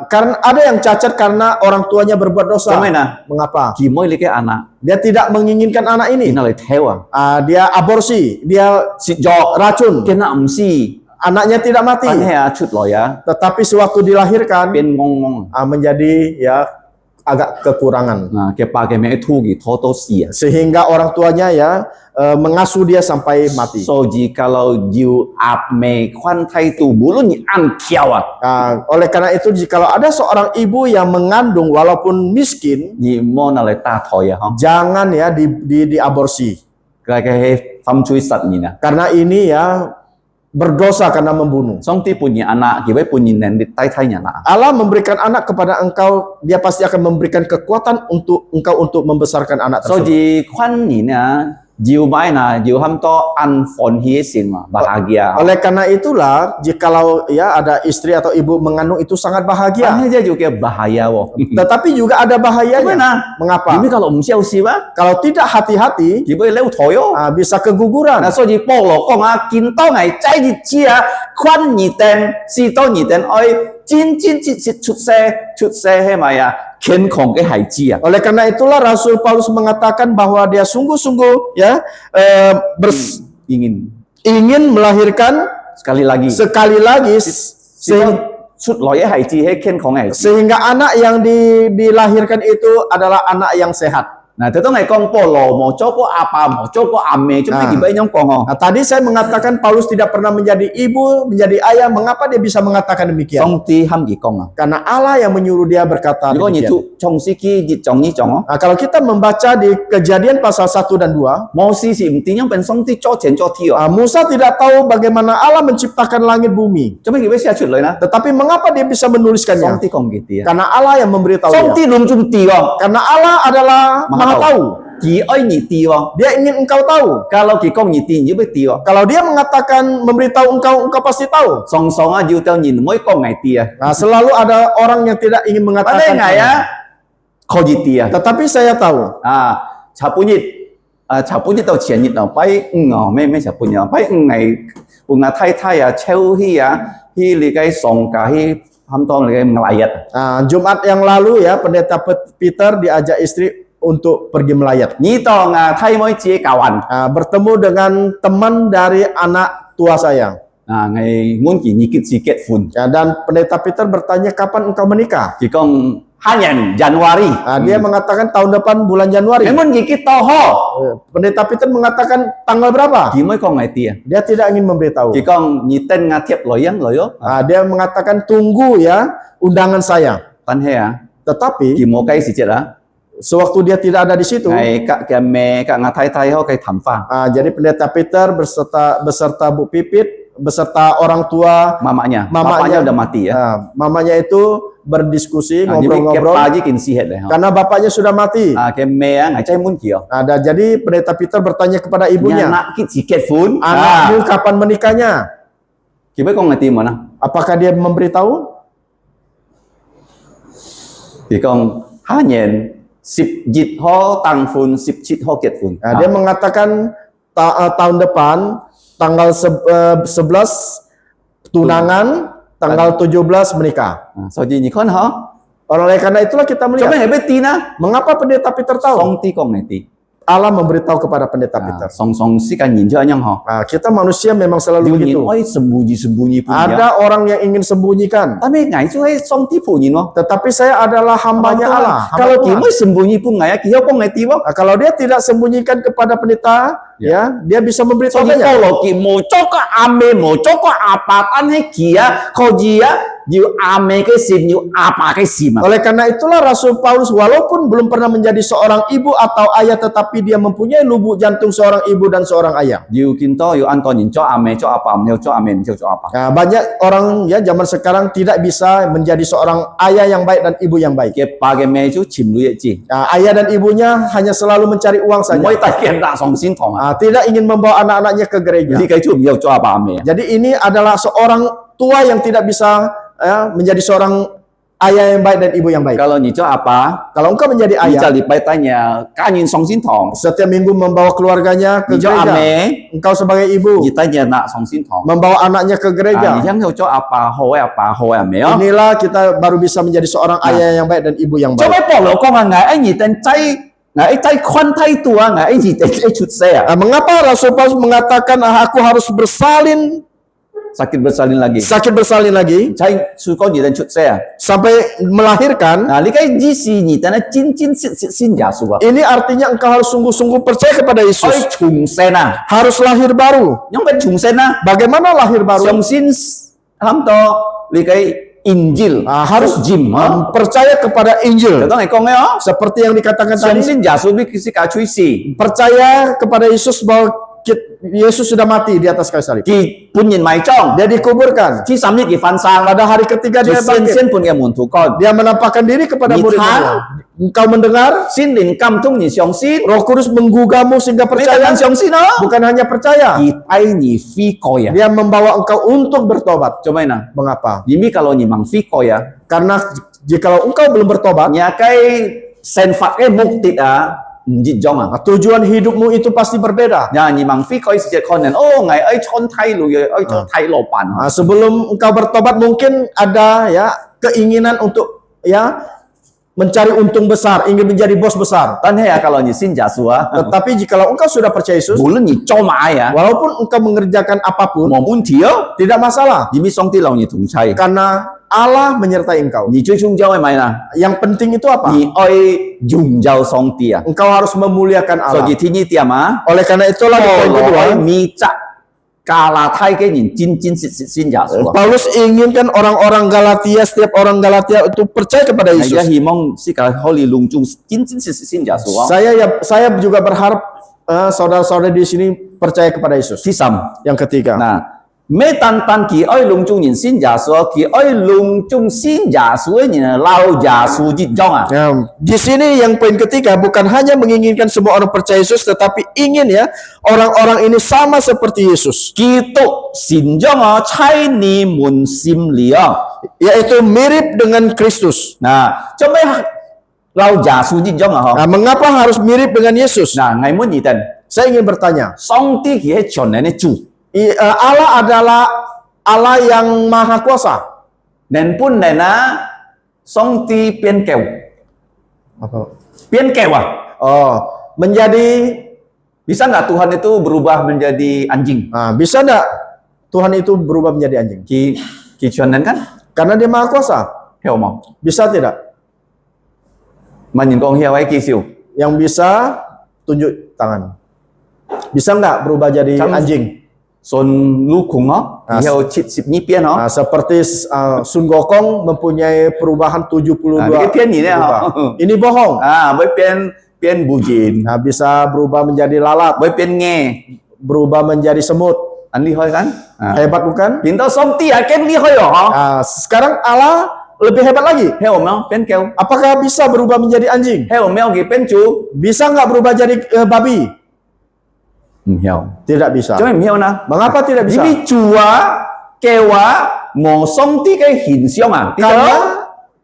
Karena ada yang cacat karena orang tuanya berbuat dosa. Cuma nah, Mengapa? ki moi li ke anak. Dia tidak menginginkan anak ini. Ina le thewa. Dia aborsi, dia Si jo racun. kena si. Anaknya tidak mati. Pan he chut lo ya. Tetapi sewaktu dilahirkan Pin ngong ngong. menjadi ya agak kekurangan. Nah, ke pa ke me thu gi tho to si ya. Sehingga orang tuanya ya mengasuh dia sampai mati. So ji kalau jiu ap me kwan thai tu bulu ni an kiao ah. Oleh karena itu jikalau ada seorang ibu yang mengandung walaupun miskin, Ni mo na le ta tho ya ha. jangan ya diaborsi. Ka ke he pham chui sat ni na. Karena ini ya berdosa karena membunuh. Song ti punya anak ki bai punya nen di tai tai nya na. Allah memberikan anak kepada engkau, dia pasti akan memberikan kekuatan untuk engkau untuk membesarkan anak So tersebut. ji kwan ni na jiu mai na jiu ham to an fon hi sin ma bahagia. Oleh karena itulah, jikalau ya ada istri atau ibu mengandung itu sangat bahagia. Pan he juga bahaya wo. Tetapi juga ada bahayanya. Gimana? Mengapa? Ini kalau msiao si ba, Kalau tidak hati-hati, ki bai leu thoyo. bisa keguguran. Na so ji po lo kong a kin to ngai chai ji chia kwan ni ten si to ni ten oi jin jin ji ji chut se he ma ya ken kong ke hai ji ah. Oleh karena itulah Rasul Paulus mengatakan bahwa dia sungguh-sungguh ya ingin melahirkan Sekali lagi. sekali lagi Si to chut lo ye hai ji he ken kong hai. sehingga anak yang dilahirkan itu adalah anak yang sehat. Nah, itu ngai kong po lo mo cho ko apa mo cho ko ame cuma ki bai nyong kong ho. Nah, tadi saya mengatakan Paulus tidak pernah menjadi ibu, menjadi ayah. Mengapa dia bisa mengatakan demikian? Song ti ham ki kong ah. Karena Allah yang menyuruh dia berkata Yo ni demikian. tu chong si ki ji chong ni chong ho. Nah, kalau kita membaca di Kejadian pasal 1 dan 2, Mo si si mti nyong pen song ti cho chen cho ti oh. Musa tidak tahu bagaimana Allah menciptakan langit bumi. Cuma ki bai sia chut lo na. Tetapi mengapa dia bisa Song menuliskannya? ti kong ki ti ah. Karena Allah yang memberitahu Song dia. ti lum chung ti oh. Karena Allah adalah Maha tahu. Ki oi ni ti oh. Dia ingin engkau tahu. Kalau ki kong ni ti ni bai ti oh. Kalau dia mengatakan memberitahu engkau pasti tahu. Song song a jiu tao nhìn moi kong ngai ti ah. Nah, selalu ada orang yang tidak ingin Pada mengatakan. ngai ya. Ko ji ti ah. Tetapi saya tahu. Cha pu ni cha pu ni tao qian ni tao bai ngo me me cha pu ni bai ngai bunga thai thai ya cheu hi ya hi li kai song ka hi ham tong li kai melayat. Jumat yang lalu ya pendeta Peter diajak istri untuk pergi melayat. Ni to nga thai moi jie kawan. Bertemu dengan teman dari anak tua saya. Ngai ngun ki ni kit si ket fun. Dan pendeta Peter bertanya kapan engkau menikah. Ki kong hanyan Januari. Dia mengatakan tahun depan bulan Januari. Ngun ki kit to ho. Pendeta Peter mengatakan tanggal berapa? Ki moi kong ngai ti. Dia tidak ingin memberitahu. Ki kong ni ten nga thiep lo yang lo yo. Dia mengatakan tunggu ya undangan saya. Tan he ah. Tetapi Ki mo kai si jet ah. sewaktu dia tidak ada di situ, Ngai ka ke me ka nga thai thai ho kai tham fa. jadi pendeta Peter beserta Bu Pipit, beserta orang tua Mamanya. Mamanya. Bapaknya udah mati ya. mamanya itu berdiskusi, Jadi ke ngobrol-ngobrol, pa ji kin si het le ha. karena bapaknya sudah mati. Ke me ah ngai chai mun ki yo. Jadi pendeta Peter bertanya kepada Nya ibunya, nak kit si ket fun. anakmu kapan menikahnya? Ki bai kong ngai ti mana? Apakah dia memberitahu? Ki kong hanyen 10 jit ho tang fun 10 jit ho ket fun. Dia mengatakan tahun depan tanggal 11 tunangan, tanggal 17 menikah. So ji ni kon ho. Oleh karena itulah kita Cuma melihat hebe ti na. mengapa pendeta Peter tahu. Song ti kong ngai ti. Allah memberitahu kepada pendeta Peter. Song song si kan yin jo nyang ho. Kita manusia memang selalu Yin begitu. oi sembunyi-sembunyi pun ya. Ada orang yang ingin sembunyikan. Tapi ngai cu hai song ti pu yin wo. Tetapi saya adalah hambanya Allah. hamba Kalau ki Tuhan. moi sembunyi pun ngai ki ho kong ngai ti wo. Kalau dia tidak sembunyikan kepada pendeta, ya, dia bisa So ki memberitahunya. ko lo ki mo cho ka ame mo cho ka apa tan he ki ya ko ji ya you ame cái sim you apa cái sim à. Oleh karena itulah Rasul Paulus walaupun belum pernah menjadi seorang ibu atau ayah, tetapi dia mempunyai lubuk jantung seorang ibu dan seorang ayah. You kinto you anton nhìn cho ame cho apa neo cho amen cho apa. Nah, banyak orang ya zaman sekarang tidak bisa menjadi seorang ayah yang baik dan ibu yang baik. Cái ba cái mẹ chú chìm lui chi. Nah, ayah dan ibunya hanya selalu mencari uang saja. Mỗi tay kian tak song xin thong à. Tidak ingin membawa anak-anaknya ke gereja. Đi cái chú nhiều cho apa ame. Jadi ini adalah seorang tua yang tidak bisa menjadi seorang ayah yang baik dan ibu yang baik. Kalau nhìn cho apa, Kalau engkau menjadi đi ayah, cho lipai tanya cá nhìn song xin thong. setiap minggu membawa keluarganya ke Nhìn cho gereja. ame, Engkau sebagai ibu đi tanya nak song xin thong. membawa anaknya ke gereja. Yang neo cho apa, hoe ame ya. Inilah kita baru bisa menjadi seorang ayah yang baik dan ibu yang Cho baik. mấy bộ lỗ con là ngài ấy nhìn tên chay, ngài ấy chay khoan thay tua, ngài ấy nhìn tên chay chút xe à. Mengapa Rasul Paulus mengatakan aku harus bersalin, Sakit bersalin lagi. sakit bersalin lagi Chay su có nhìn tên chút xe à. sampai melahirkan? Nah, li cái gì gì nhìn tên chín chín xin giả su à. Ini artinya engkau harus sungguh-sungguh percaya kepada Ôi Yesus. trùng sen à. Harus lahir baru. Nhưng bên trùng sen à. Bagaimana lahir baru? Song xin lắm to li cái Injil Harus jim ha. percaya kepada Injil. Contoh này con nghe đó. Seperti yang dikatakan Song tadi, xin giả su biết cái cả chui xì. percaya kepada Yesus bahwa Yesus sudah mati di atas kayu salib. Kỳ pun nhìn mày trong. Dia dikuburkan. Chi sắm kỳ phan sang. Pada hari ketiga Dia dia sen bangkit. sen pun cái môn thủ con. Dia menampakkan diri kepada Di murid-muridnya. Engkau mendengar, Xin đến cam tung nhìn song xin. Roh Kudus menggugahmu sehingga Percaya percaya. dengan song xin đó. Bukan hanya percaya, Kỳ tay nhỉ phi coi à. dia membawa engkau untuk bertobat. Coba nào. Mengapa? Jimmy kalau nhỉ bằng phi coi à. Karena jikalau engkau belum bertobat, Nhà cái sen phạt cái mục tịt à. Dịch dòng à. tujuan hidupmu itu pasti berbeda. Nhà nhỉ bằng phi coi sẽ con nên ô ngày ấy chọn thay rồi ấy chọn thay lỗ bản. Sebelum engkau bertobat mungkin ada ya keinginan untuk ya mencari untung besar, ingin menjadi bos besar. Tan ya kalau nhỉ xin giả sủa. Tetapi jikalau engkau sudah percaya Yesus, Bulan nhỉ cho mãi à. walaupun engkau mengerjakan apapun, Mà muốn thiếu. tidak masalah. Jimmy song ti lòng nhỉ thùng chay. Karena Allah menyertai engkau. Nhỉ chơi chung giao mày nè. Yang penting itu apa? Nhỉ ơi dùng giao song ti à. Engkau harus memuliakan So Allah. nhỉ thi nhỉ tiệm á. Oleh karena itulah di poin kedua, mi chắc kalah thay cái nhìn chín xin giả sủa. Paulus inginkan orang-orang Galatia, setiap orang Galatia itu percaya kepada Này Yesus. hy mong si cả holy lung chung chín xin giả sủa. Saya juga berharap saudara-saudara di sini percaya kepada Yesus. Thi sầm. Yang ketiga, Nah, mấy tan kỳ ơi lung chung nhìn xin giả sủa, kỳ ơi lung chung xin giả sủa nhìn lao giả sủa dịch dong à. ya, di sini yang poin ketiga bukan hanya menginginkan semua orang percaya Yesus, tetapi ingin ya orang-orang ini sama seperti Yesus, Kitô xin dong à, chay ni mun sim liang. yaitu mirip dengan Kristus. Nah, cho mấy lao giả sủa dịch dong à hả? Nah, mengapa harus mirip dengan Yesus? Nah, ngày muốn gì tên? Saya ingin bertanya. Song ti kỳ hết chọn này chủ. Allah adalah Allah yang maha kuasa. Nên pun này na song ti pian kèo. Pian kèo à? Menjadi, Bisa nggak Tuhan itu berubah menjadi anjing? bisa enggak Tuhan itu berubah menjadi anjing? Ki chuan kan? Karena dia maha kuasa. Heo mau. Bisa tidak? Mà nhìn con heo ấy kỳ siêu. Yang bisa tunjuk tangan. Bisa enggak berubah jadi Kan- anjing? Son lu khủng nó. Heo chip sip nyi pian nó. Seperti Sun Gokong mempunyai perubahan 72. Cái pian gì đấy berubah. hả? Ini bohong. Với pian bù jin. Bisa berubah menjadi lalat, Với pian nghe. berubah menjadi semut. Anh đi hơi kan? Hebat bukan? Pinto song ti à ken đi hơi hả? Sekarang Allah lebih hebat lagi. Heo mau pian kèo. Apakah bisa berubah menjadi anjing? Heo mèo kỳ pian chú. Bisa nggak berubah jadi babi? Heo. Tidak bisa. Cho em heo nào. Mengapa tidak bisa? Vì chùa kèo á mò song ti cái hình xiong à? Karena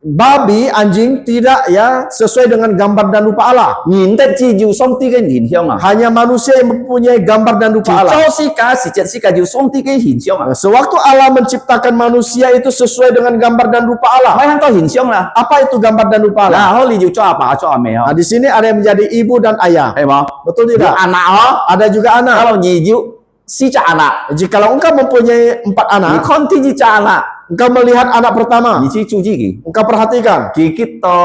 babi, anjing tidak ya sesuai dengan gambar dan rupa Allah. Nhìn thấy chi dù song ti cái hình xiong à? Hanya manusia yang mempunyai gambar dan rupa Allah. Cho si cả si chết si cả dù song ti cái hình xiong à? Sewaktu Allah menciptakan manusia itu sesuai dengan gambar dan rupa Allah. Mấy hắn có hình xiong là Apa itu gambar dan rupa Allah? là họ dù cho apa cho mẹ Nah, họ. di sini ada yang menjadi ibu dan ayah. Thấy không? Betul Dù tidak? anak họ. Ada juga anak. Kalau nhìn dù si cha anak. Jikalau engkau mempunyai 4 Ni anak, con ti cha anak. engkau melihat anak pertama, Ni chi chu chi kỳ. engkau perhatikan. Kỳ kita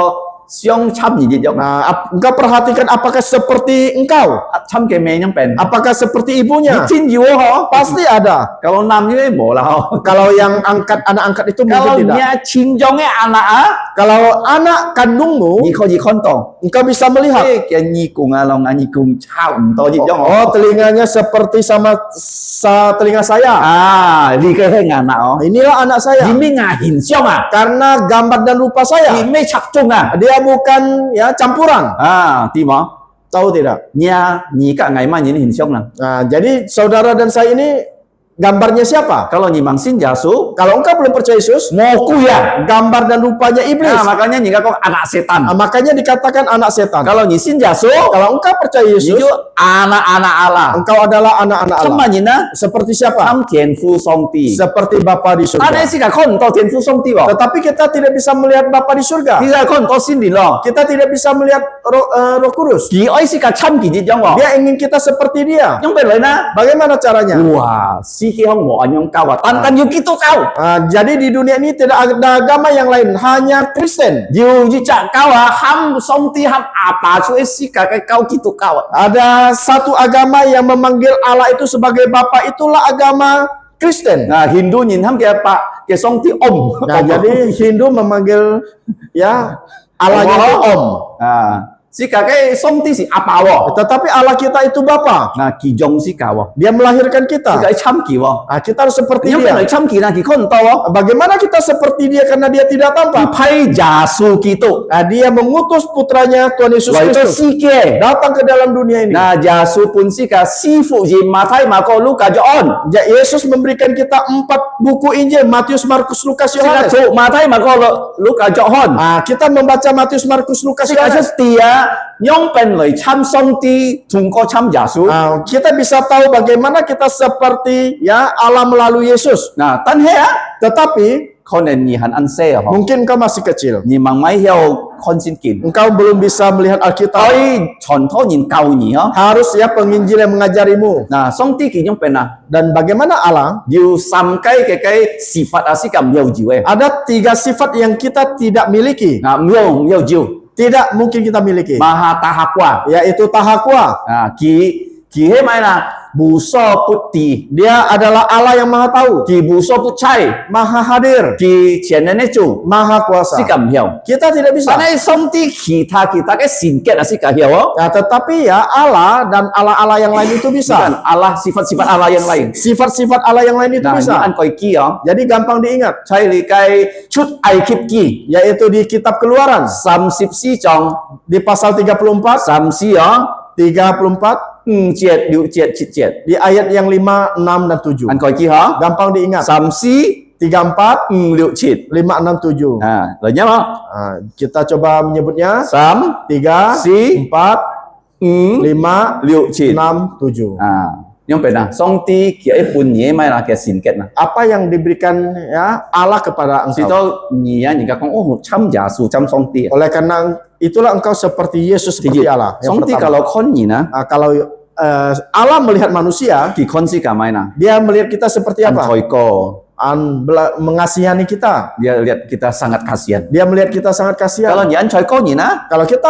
xiong chăm gì vậy Nah, engkau perhatikan apakah seperti engkau? chăm cái mẹ yang pen Apakah seperti ibunya? Chin jiwo ho Pasti ada. kalau nam như thế bổ là ho Kalau yang anak angkat itu mungkin kalau tidak. nhà chin jong cái anak á Kalau anak kandungmu, gì con to engkau bisa melihat. cái nhi cùng à lòng nhi cùng chao to gì jong Oh, telinganya seperti sama telinga saya. đi cái hay ngà nào Inilah anak saya. đi mới ngà hình xiong à Karena gambar dan rupa đi saya. mới chặt chung à Dia bukan ya campuran. tìm không Tahu tidak? nhà nhị cả ngày mai nhìn hình xiong nào Nah, jadi saudara dan saya ini gambarnya siapa? kalau nhị mang xin giả số Kalau engkau belum percaya Yesus, ngoku ya gambar dan rupanya iblis. nah, makanya nhị con anak setan Nah, makanya dikatakan anak setan. kalau nhị xin giả số Kalau engkau percaya nhị Yesus, ju anak-anak Allah engkau adalah anak-anak Thăm Allah. mà nhìn á Seperti siapa? thăm thiền phu song ti Seperti Bapa di anh surga. ấy xin cả con to thiền phu song ti bảo Tetapi kita tidak bisa melihat Bapa di surga. thì ra con to xin đi lo Kita tidak bisa melihat Roh Kudus. kỳ ấy xin cả trăm kỳ gì trong bảo Dia ingin kita seperti dia. nhưng bên lấy na Bagaimana caranya? wah si khi không bỏ nhung cao và tan tan như kitô cao Jadi di dunia ini tidak ada agama yang lain, hanya Kristen. dù như trạng cao à ham song ti ham apa chuối si cả cái cao kitô cao à Ada satu agama yang memanggil Allah itu sebagai Bapa, itulah agama Kristen. nah Hindu nhìn ham cái song ti om Nah, jadi Hindu memanggil ya Allahnya itu Om. si cả cái song ti si apa wo Tetapi Allah kita itu Bapa. nah kỳ jong si cao wo Dia melahirkan si kita. cái trăm kỳ wo Nah, kita harus seperti nhưng bên lấy dia. trăm kỳ là kỳ con to wo Bagaimana kita seperti dia karena dia tidak thì tampak? phay giả su kitô Nah, dia mengutus putranya Tuhan Yesus Vậy cho Kristus si kia datang ke dalam dunia ini. na giả su pun si cả si phụ gì mà thay mà có Luka John Ya, Yesus memberikan kita 4 buku Injil, Matius, Markus, Lukas, si cả Yohanes. phụ mà thay mà có Luka John Nah, kita membaca Matius, Markus, Lukas, si cả Yohanes. rất tia nhong bên lấy chăm song ti thùng có chăm giả su Nah, kita bisa tahu bagaimana kita seperti ya Allah melalui Yesus. na tan he á Tetapi con nên nhị hẳn ăn xe hả mungkin engkau masih kecil. nhị mang máy heo con xin kín Engkau belum bisa melihat Alkitab. ơi chọn thô nhìn cao nhị hả Harus ya penginjil yang mengajarimu. na song ti kỳ nhong bên à Dan bagaimana Allah? nhiều xăm cái sifat asi cầm nhiều chiều ấy Ada 3 sifat yang kita tidak miliki. na nhiều chiều Tidak mungkin kita miliki. maha tahakwa Yaitu tahakwa. kỳ hết mai là bù so puti Dia adalah Allah yang maha tahu, kỳ bù so put chay maha hadir, kỳ chiến nên chủ maha kuasa. si cầm hiểu Kita tidak bisa. Sa này song ti kita cái xin kết là si cả hiểu không? Ya, tetapi ya Allah dan Allah-Allah yang lain itu Bukan bisa. Allah sifat-sifat Allah yang lain. Sifat-sifat Allah yang lain itu Nah, bisa. ini an coi kia Jadi gampang diingat, chay li cái chút ai kip ki yaitu di kitab Keluaran sam sip si trong di pasal 34, sam si 34 triệt điệu triệt chit triệt di ayat yang 5, 6 dan 7. an coi kia hả? Gampang diingat. Sam si 34, điệu triệt 5, 6, 7. rồi nhá không? Nah, kita coba menyebutnya. Sam 3, si 4, 5, điệu triệt 6, 7. nhưng bên nào song ti kia pun nhé mai là cái xin kết nào Apa yang diberikan ya Allah kepada si engkau? to nhỉ những cái con oh trăm giả su trăm song ti Oleh karena itulah engkau seperti Yesus, seperti Allah. Yang song ti pertama. kalau con nhỉ na Kalau Allah melihat manusia, thì con si cả mai nào dia melihat kita seperti an apa? coi co Mengasihani kita. dia lihat kita sangat kasihan Dia melihat kita sangat kalau kasihan. nhỉ an coi co nhỉ na Kalau kita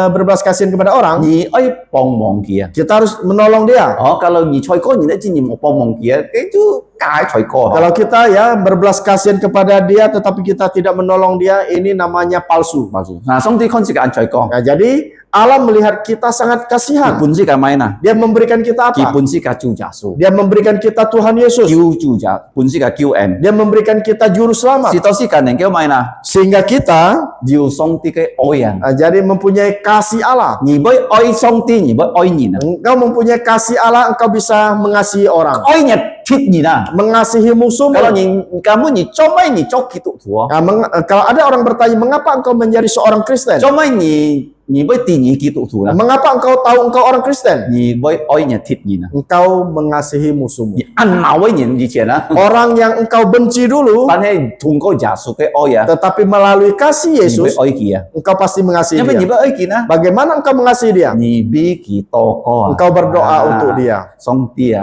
berbelas kasihan kepada orang, nhỉ ơi bong mong kia kita harus menolong dia. kalau nhỉ coi co nhỉ đã chỉ nhỉ một bong mong kia cái chú cái coi co Kalau kita ya berbelas kasihan kepada dia, tetapi kita tidak menolong dia, ini namanya palsu. nah song ti con si cả an coi co Nah, jadi Allah melihat kita sangat kasihan. pun si cả mai na Dia memberikan kita ki apa? pun si cả chu giả su Dia memberikan kita Tuhan Yesus. kiu chu giả pun si cả kiu en Dia memberikan kita juru selamat. si to si cả neng kêu mai na Sehingga kita diu song ti cái oi an jadi mempunyai kasih Allah. nhỉ với oi song ti nhỉ với oi nhỉ na Engkau mempunyai kasih Allah, engkau bisa mengasihi orang. oi nhỉ thịt nhỉ na Mengasihi musuhmu. kalau nhỉ kamu nhỉ cho mai nhỉ cho kitụ thua Nah, kalau ada orang bertanya, mengapa engkau menjadi seorang Kristen? cho mai nhỉ với tì nhỉ kitụ thua na Mengapa engkau tahu engkau orang Kristen? nhỉ với oi nhỉ thịt nhỉ na Engkau mengasihi musuhmu. nhỉ ăn máu với nhỉ gì chuyện á Orang yang engkau benci dulu, bạn hay thùng có giả số cái oi à tetapi melalui kasih nhỉ với Yesus, oi kia engkau pasti mengasihi nhưng mà nhỉ dia. với oi kia na Bagaimana engkau mengasihi dia? nhỉ bi kỳ to co Engkau berdoa untuk dia. song tia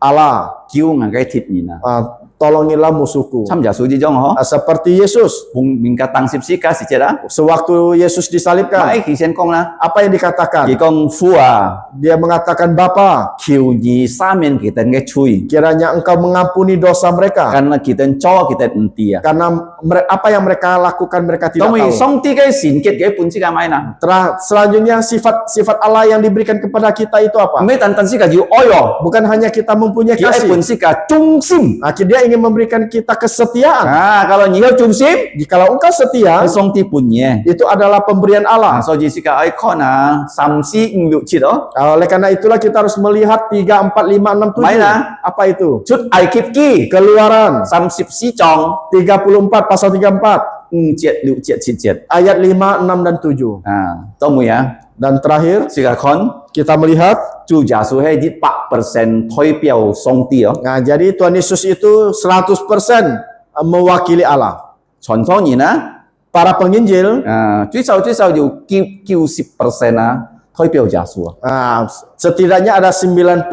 Allah, kiu ngang cái thịt nhỉ na tolongilah musuhku. 참 야수 지정 ho Seperti Yesus, bung mingka tang sip sika si cera sewaktu Yesus disalibkan, mai ki sen kong na apa yang dikatakan? ki kong fua Dia mengatakan, Bapa, kiu ni samen kita nge chui kiranya engkau mengampuni dosa mereka. karena kita cho kita entia Karena apa yang mereka lakukan mereka tidak Tong tahu. song ti cái sin kiet cái pun sika mai na Selanjutnya sifat Allah yang diberikan kepada kita itu apa? me tan tan sika ju oyo Bukan hanya kita mempunyai ki ai pun kasih. sika chung sim Dia ingin memberikan kita kesetiaan. kalau nyiu chung sim Jikalau engkau setia, song ti pun nye itu adalah pemberian Allah. so ji sika ai khona sam si ngu chi do Oleh karena itulah kita harus melihat 3, 4, 5, 6, 7. Mana? Apa itu? chút ai kip ki Keluaran sam sip si chong 34, pasal 34, chiet liu chiet chi chiet ayat 5, 6, dan 7. tong mu ya Dan terakhir, sika khon kita melihat, 主耶穌係100%推表上帝哦， nah jadi Tuhan Yesus itu 100% mewakili Allah. 傳統人啊， Para penginjil, 最少要90%啊，推表耶穌啊， setidaknya ada 90%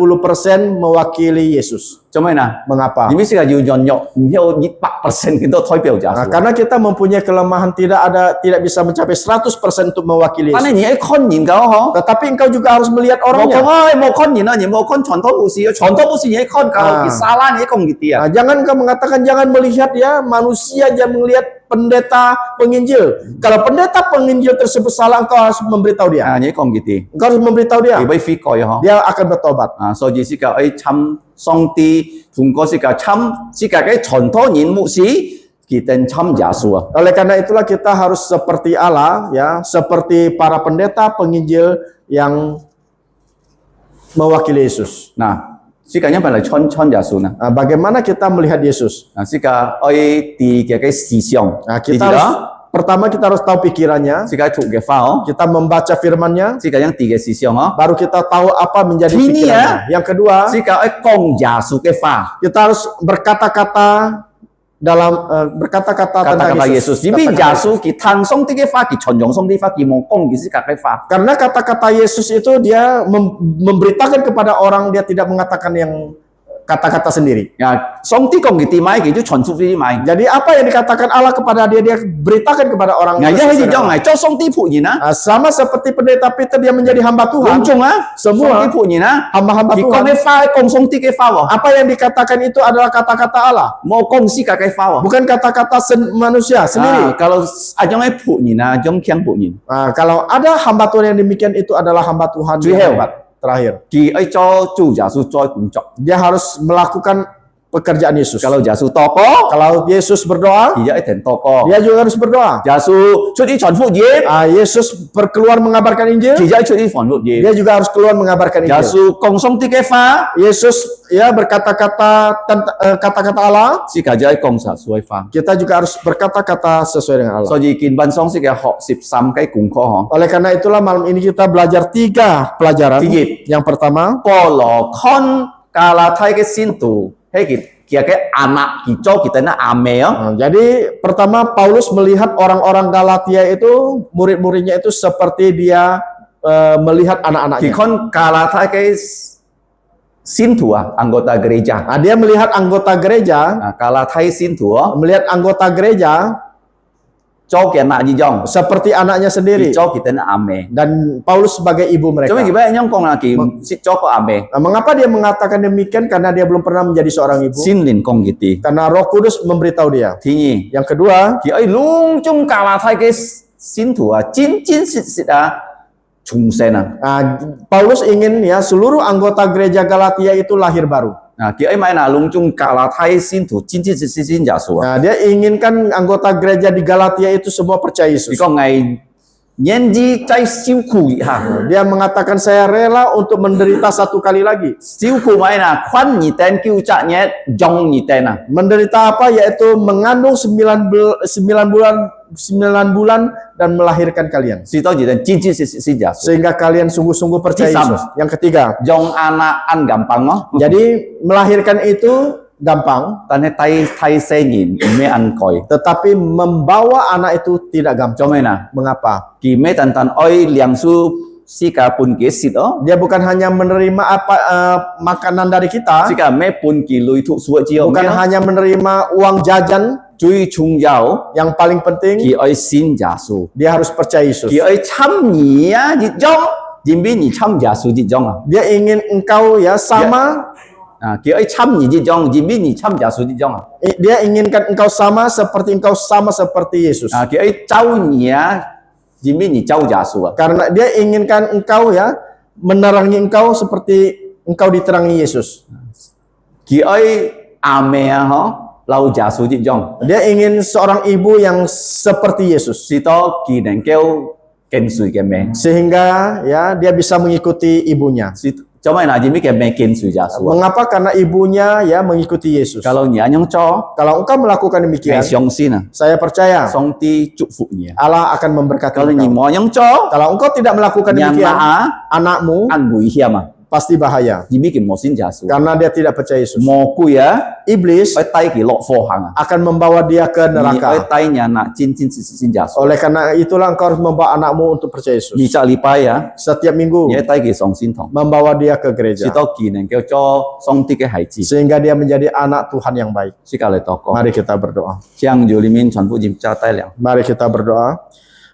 mewakili Yesus. 做咩呢？ Mengapa? 因為是個要人肉，唔要100% 佢都推表耶穌。 Karena kita mempunyai kelemahan tidak bisa mencapai 100% untuk mewakili 但係 Yesus. 你喺看人㗎嗬， Tetapi engkau juga harus melihat 冇講 orangnya. 冇看人啊，你冇看傳統故事，傳統故事你看kalau salah你講啲啊， Jangan engkau mengatakan jangan melihat ya manusia, jangan melihat pendeta penginjil. Kalau pendeta penginjil tersebut salah, engkau harus memberitahu dia. 你講啲， Engkau harus memberitahu dia. 你俾悔改嗬。 Dia akan bertobat. 所以是個誒參上帝通過是個參是個嘅傳統人牧師，佢哋參耶穌啊。 Oleh karena itulah kita harus seperti Allah ya, seperti para pendeta penginjil yang mewakili Yesus. 嗱，是個因為嚟參耶穌呢？ Bagaimana kita melihat Yesus? 是個愛啲嘅思想， Kita harus pertama kita harus tahu pikirannya, 是個ถูก嘅法哦， kita membaca firman-Nya, 是個yang啲嘅思想哦， baru kita tahu apa menjadi Ini pikirannya. Yang kedua, 是個愛講耶穌嘅法， kita harus berkata-kata dalam berkata-kata tentang kata-kata Yesus。因為耶 Kata-kata 穌佢聽上帝嘅法，佢傳揚上帝嘅法，佢冇講嘅是個嘅法。 Karena kata-kata Yesus itu dia memberitakan kepada orang, dia tidak mengatakan yang kata-kata sendiri. 上帝講嘅啲買，佢都傳出啲買。 Jadi apa yang dikatakan Allah kepada dia, dia beritakan kepada orang. 一係就係做上帝僕人啊， Sama seperti pendeta Peter, dia menjadi hamba 公 Tuhan. 眾啊， Semua 上帝僕人啊， hamba-hamba 佢講 Tuhan. 嘅法講上帝嘅法喎， Apa yang dikatakan itu adalah kata-kata Allah, 冇講是個嘅法喎。 bukan kata-kata manusia sendiri. Kalau ada yang僕人啊，種強僕人， Kalau ada hamba Tuhan yang demikian, itu adalah hamba Tuhan Terakhir. yang hebat. Terakhir, 佢愛做耶穌再工作。 dia harus melakukan pekerjaan Yesus. Kalau耶穌多過， Kalau Yesus berdoa, 佢就一定多過。 dia juga harus berdoa. 耶穌出啲傳福音， Yesus keluar mengabarkan 佢 Injil, 就出啲傳福音。 dia juga harus keluar mengabarkan 耶 Injil. 穌講上帝嘅法， Yesus ya berkata-kata kata-kata Allah, 是佢就係講耶穌嘅法。 kita juga harus berkata-kata sesuai dengan Allah. 所以見本上式嘅學13嘅功課嗬。 Oleh karena itulah malam ini kita belajar 3 pelajaran. Tiga. Yang pertama, 保羅看加拉太嘅信徒係佢嘅anak kita kita na ame oh. jadi pertama Paulus melihat orang-orang Galatia itu, murid-muridnya itu seperti dia melihat anak-anaknya. Kikon Galatia ke sintu anggota gereja. Dia melihat anggota gereja, Galatia sintu melihat anggota gereja cho kẻ nạ gì dòng seperti anaknya sendiri. cho kita na ame. Dan Paulus sebagai ibu mereka. Cuma gimana nyong kong lagi si cho ko ame. Mengapa dia mengatakan demikian? Karena dia belum pernah menjadi seorang ibu. Sin lin kong gitu. Karena Roh Kudus memberitahu dia. Thì Yang kedua, thì ấy lung chung Galatia ke sintu jin jin sit chung sen Paulus ingin ya seluruh anggota gereja Galatia itu lahir baru. Nah, kia ai mai na lung chung Galatia sintu jin jin sit Yesus. Dia inginkan anggota gereja di Galatia itu semua percaya Yesus. Thì có ngày nhân di cai siêu苦ha. Dia mengatakan saya rela untuk menderita 1 kali lagi. Siêu苦mai na khoan nhị tên kêu cha nhé dòng nhị tên Menderita apa? Yaitu mengandung 9 bulan dan melahirkan kalian. Si tao chỉ tên jin jin sit Yesus. Sehingga kalian sungguh-sungguh percaya Tisam. Yesus. Yang ketiga, Dòng anak an gampang oh. jadi melahirkan itu gampang, Tan tay tay se nhìn me an koi. tetapi membawa anak itu tidak gampang. Cho mày na Mengapa? kỳ me tan tan oi liang su sika pun kesit oh. Dia bukan hanya menerima makanan dari kita, Sika me pun kilui thuk suat jiong. bukan hanya menerima uang jajan. Cui chung yao. Yang paling penting, Ki oi sin jasu. dia harus percaya Yesus. Ki oi cham ni ya jit jong. Jimbi ni cham jasu jit jong ah. Dia ingin engkau ya sama. Ki oi cham ni jit jong. Jimbi ni cham jasu jit jong ah. Dia inginkan engkau sama seperti Yesus. Ki oi chau ni ya. Jimbi ni chau jasu ah. Karena dia inginkan engkau ya menerangi engkau seperti engkau diterangi Yesus. Ki oi ame ha. Lau jasu jit jong. Dia ingin seorang ibu yang seperti Yesus. Sito ki neng kêu ken sui ke me. Sehingga ya dia bisa mengikuti ibunya. Sito cho mai na jimbi ke me ken sui jasu. Mengapa? Karena ibunya ya mengikuti Yesus. Kalau nya nyong cho. Kalau engkau melakukan Ngai demikian, siong sin ah. saya percaya Song ti chuk fu ni. Allah akan memberkati Kalau ni engkau. mo nyong cho. Kalau engkau tidak melakukan Nyang demikian, na anakmu an bui hiam ah. pasti bahaya. Jimbi ki mo sin jasu. Karena dia tidak percaya Yesus. Mo ku ya. Iblis Oi tai ki lok fo hang ah. akan membawa dia ke Ni oi neraka. tai nya na cin sin jasu. Oleh karena itulah engkau harus membawa anakmu untuk percaya Yesus. Ni cha lipai ya. Setiap minggu Ye tai ki song sin thong. membawa dia ke gereja. Sito ki neng kêu cho song ti ke hai ji. Sehingga dia menjadi anak Tuhan yang baik. Sika le toko. Mari kita berdoa. Chiang yu limin chuan pu jim cha tai liang. Mari kita berdoa.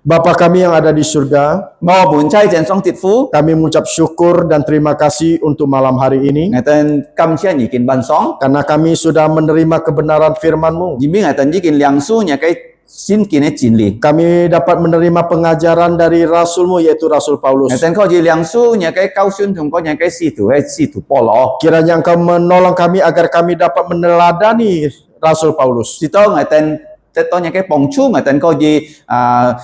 Bapa kami yang ada di surga, Mo bun chai chen song tit fu. kami mengucap syukur dan terima kasih untuk malam hari ini. Ngai ten kam chia ni kin ban song. Karena kami sudah menerima kebenaran firman-Mu. Jimbi ngai ten ji kin liang su nya kai sin kin e jin li. Kami dapat menerima pengajaran dari Rasul-Mu yaitu Rasul Paulus. Ngai ten ko ji liang su nya kai kau sun thong ko nya kai si tu po lo. Kiranya Engkau menolong kami agar kami dapat meneladani Rasul Paulus. Sito ngai ten to nya kai pong chu ngai ten ko ji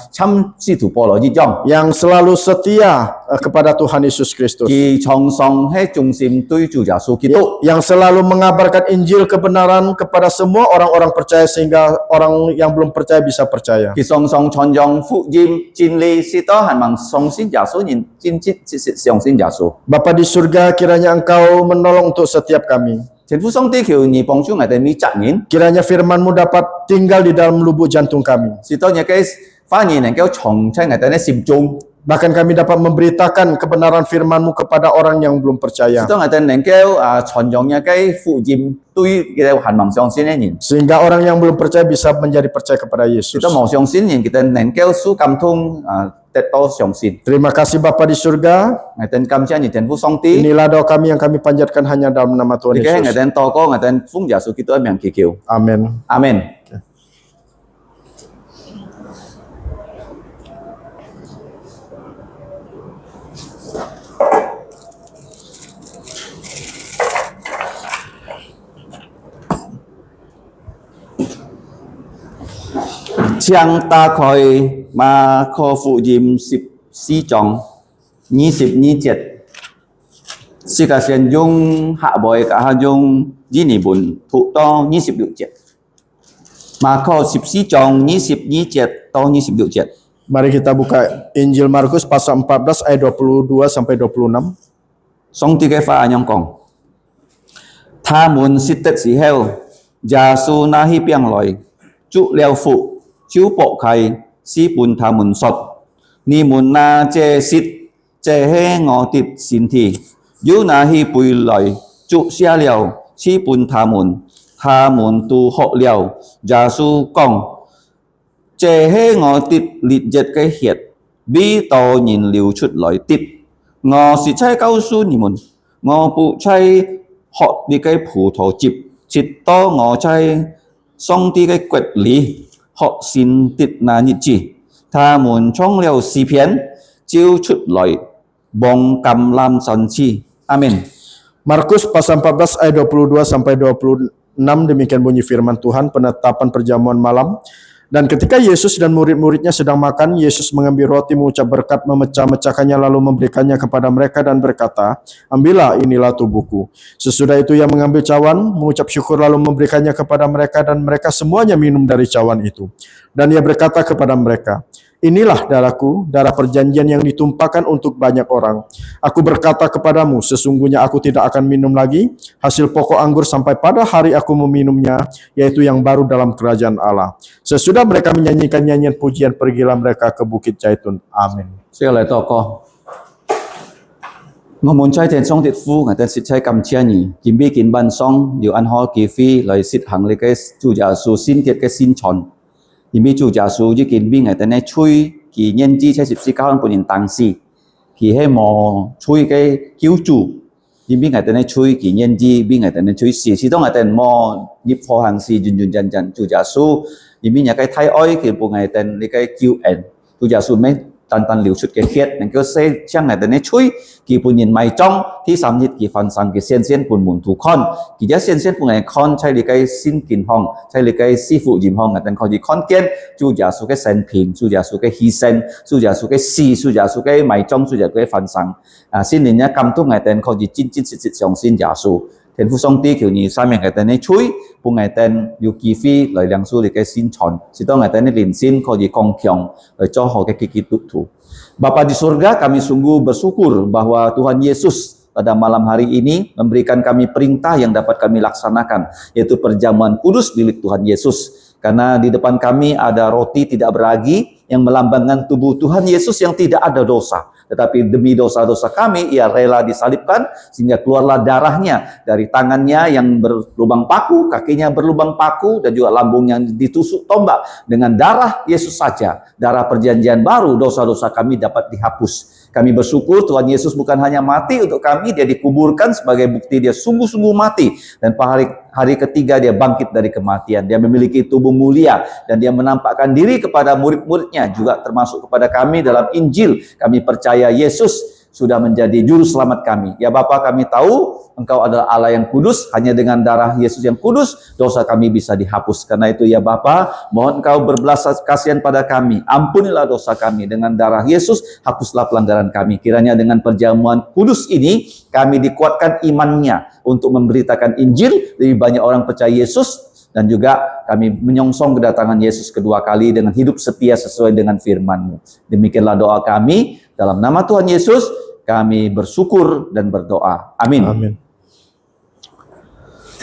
cham si tu po lo ji jong. Yang selalu setia kepada Tuhan Yesus Kristus. Ki chong song he chung sim tui chu ja su ki tu. Yang selalu mengabarkan Injil kebenaran kepada semua orang-orang percaya sehingga orang yang belum percaya bisa percaya. Ki song song chon jong fu jim jin li sito han mang song sin ja su nin jin chit siong sin ja su. Bapa di surga, kiranya Engkau menolong untuk setiap kami. Chen fu song ti kiu ni pong chu ngai ten mi chat nin. Kiranya firman-Mu dapat tinggal di dalam lubuk jantung kami. Sito nya kai fa ni neng kêu chong chai ngai ten sim chung. Bahkan kami dapat memberitakan kebenaran firman-Mu kepada orang yang belum percaya. Sito ngai ten neng kêu chon jong nya kai fu jim tui ki han mang siong sin nin. Sehingga orang yang belum percaya bisa menjadi percaya kepada Yesus. Sito mo siong sin nin kita neng kêu su kam thung tet to siong sin. Terima kasih Bapa di surga. Ngai ten kam chia ni ten fu song ti. Inilah doa kami yang kami panjatkan hanya dalam nama Tuhan Di kai ngai Yesus. ten to ko ngai ten fung ja su ki tu am ki kiu. Amin. Amen. Chiang ta khoi ma kho phụ jim sip si chong ni sip ni jet si ka sen dung hạ boy ka ha dung ji ni bun thu to ni sip du jet ma kho sip si chong ni sip ni jet to ni sip du jet. Mari kita buka Injil Markus pasal 14 ayat 22 sampai 26. Song ti cái pha nhong kong tha mun sit tet si heo ja su na hi piang loi chu leo phụ chiếu bộ khai si bùn tha mun sot ni mun na che sit che he ngọ tít xin thi yu na hi bùi loi chu xia liao si bùn tha mun tu họ liao ja su kong che he ngọ tít liệt jet cái hiệt bi to nhìn liu chút loi tít ngọ si chai cao su ni mun ngọ bu chai họ đi cái phủ thổ chip chít to ngọ chai song đi cái quẹt lý họ xin tít na nhị chi tha mun chong liao si pian chiêu chút loi bong kam lam san chi. Amin. Markus pasal 14 ayat 22 sampai 26 demikian bunyi firman Tuhan, penetapan perjamuan malam. Dan ketika Yesus dan murid-muridnya sedang makan, Yesus mengambil roti, mengucap berkat, memecah-mecahkannya lalu memberikannya kepada mereka dan berkata, "Ambillah, inilah tubuhku." Sesudah itu ia mengambil cawan, mengucap syukur lalu memberikannya kepada mereka dan mereka semuanya minum dari cawan itu. Dan ia berkata kepada mereka, "Inilah darahku, darah perjanjian yang ditumpahkan untuk banyak orang. Aku berkata kepadamu, sesungguhnya aku tidak akan minum lagi hasil pokok anggur sampai pada hari aku meminumnya, yaitu yang baru dalam kerajaan Allah." Sesudah mereka menyanyikan nyanyian pujian, pergilah mereka ke Bukit Zaitun. Amin. Saya lại to co 我們在天上的父，我哋實在感謝你，今日見ban song要安好機會來實行你嘅主耶穌聖潔嘅宣傳。今日主耶穌已見邊我哋呢吹其nhân之在十字架上本人當時，其希望吹嘅救主。今日我哋呢吹其nhân之，邊我哋呢吹事，始終我哋冇業火行事，盡盡真真主耶穌。今日有嘅太愛，其部我哋呢嘅救恩，主耶穌咩？單單流出嘅血，能夠使將我哋呢吹，佢本人埋葬ที่3日佢翻生嘅先先本門徒看，佢一先先本人看，ใช้你嘅先健康，ใช้你嘅師傅驗康，我哋可以看見主耶穌嘅生平，主耶穌嘅犧牲，主耶穌嘅死，主耶穌嘅埋葬，主耶穌嘅翻生。先年嘅感動我哋可以真真實實相信耶穌。天父上帝求你三名我哋呢吹，幫我哋有機會來領受你嘅宣傳，使到我哋呢靈性可以剛強，來做好嘅基督徒。Bapa di surga, kami sungguh bersyukur bahwa Tuhan Yesus pada malam hari ini memberikan kami perintah yang dapat kami laksanakan, yaitu perjamuan kudus milik Tuhan Yesus. Karena di depan kami ada roti tidak beragi yang melambangkan tubuh Tuhan Yesus yang tidak ada dosa. Tetapi demi dosa-dosa kami, ia rela disalibkan sehingga keluarlah darahnya dari tangannya yang berlubang paku, kakinya berlubang paku, dan juga lambung yang ditusuk tombak. Dengan darah Yesus saja, darah perjanjian baru, dosa-dosa kami dapat dihapus. Kami bersyukur Tuhan Yesus bukan hanya mati untuk kami, dia dikuburkan sebagai bukti dia sungguh-sungguh mati. Dan hari ketiga dia bangkit dari kematian. Dia memiliki tubuh mulia dan dia menampakkan diri kepada murid-muridnya, juga termasuk kepada kami dalam Injil. Kami percaya Yesus sudah menjadi juru selamat kami. Ya Bapa, kami tahu Engkau adalah Allah yang kudus, hanya dengan darah Yesus yang kudus dosa kami bisa dihapus. Karena itu ya Bapa, mohon Engkau berbelas kasihan pada kami, ampunilah dosa kami dengan darah Yesus, hapuslah pelanggaran kami. Kiranya dengan perjamuan kudus ini kami dikuatkan imannya untuk memberitakan Injil, lebih banyak orang percaya Yesus, dan juga kami menyongsong kedatangan Yesus kedua kali dengan hidup setia sesuai dengan firman-Mu. Demikianlah doa kami, dalam nama Tuhan Yesus kami bersyukur dan berdoa. Amin. Amin.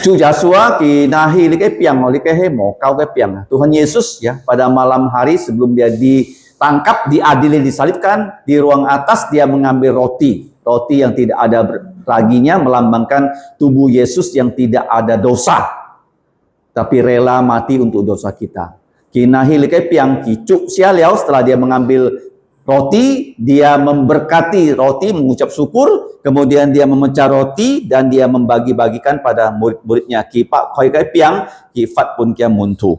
Chủ Yesua kinahi likai piang likai hemo kau ke piang. Tuhan Yesus ya pada malam hari sebelum dia ditangkap, diadili, disalibkan, di ruang atas dia mengambil roti yang tidak ada raginya, melambangkan tubuh Yesus yang tidak ada dosa, tapi rela mati untuk dosa kita. Kinahi likai piang kicuk sialiau, setelah dia mengambil roti, dia memberkati roti, mengucap syukur, kemudian dia memecah roti dan dia membagi-bagikan pada murid-muridnya. Ki pak khoi kai piang, ki fat pun kia muntu.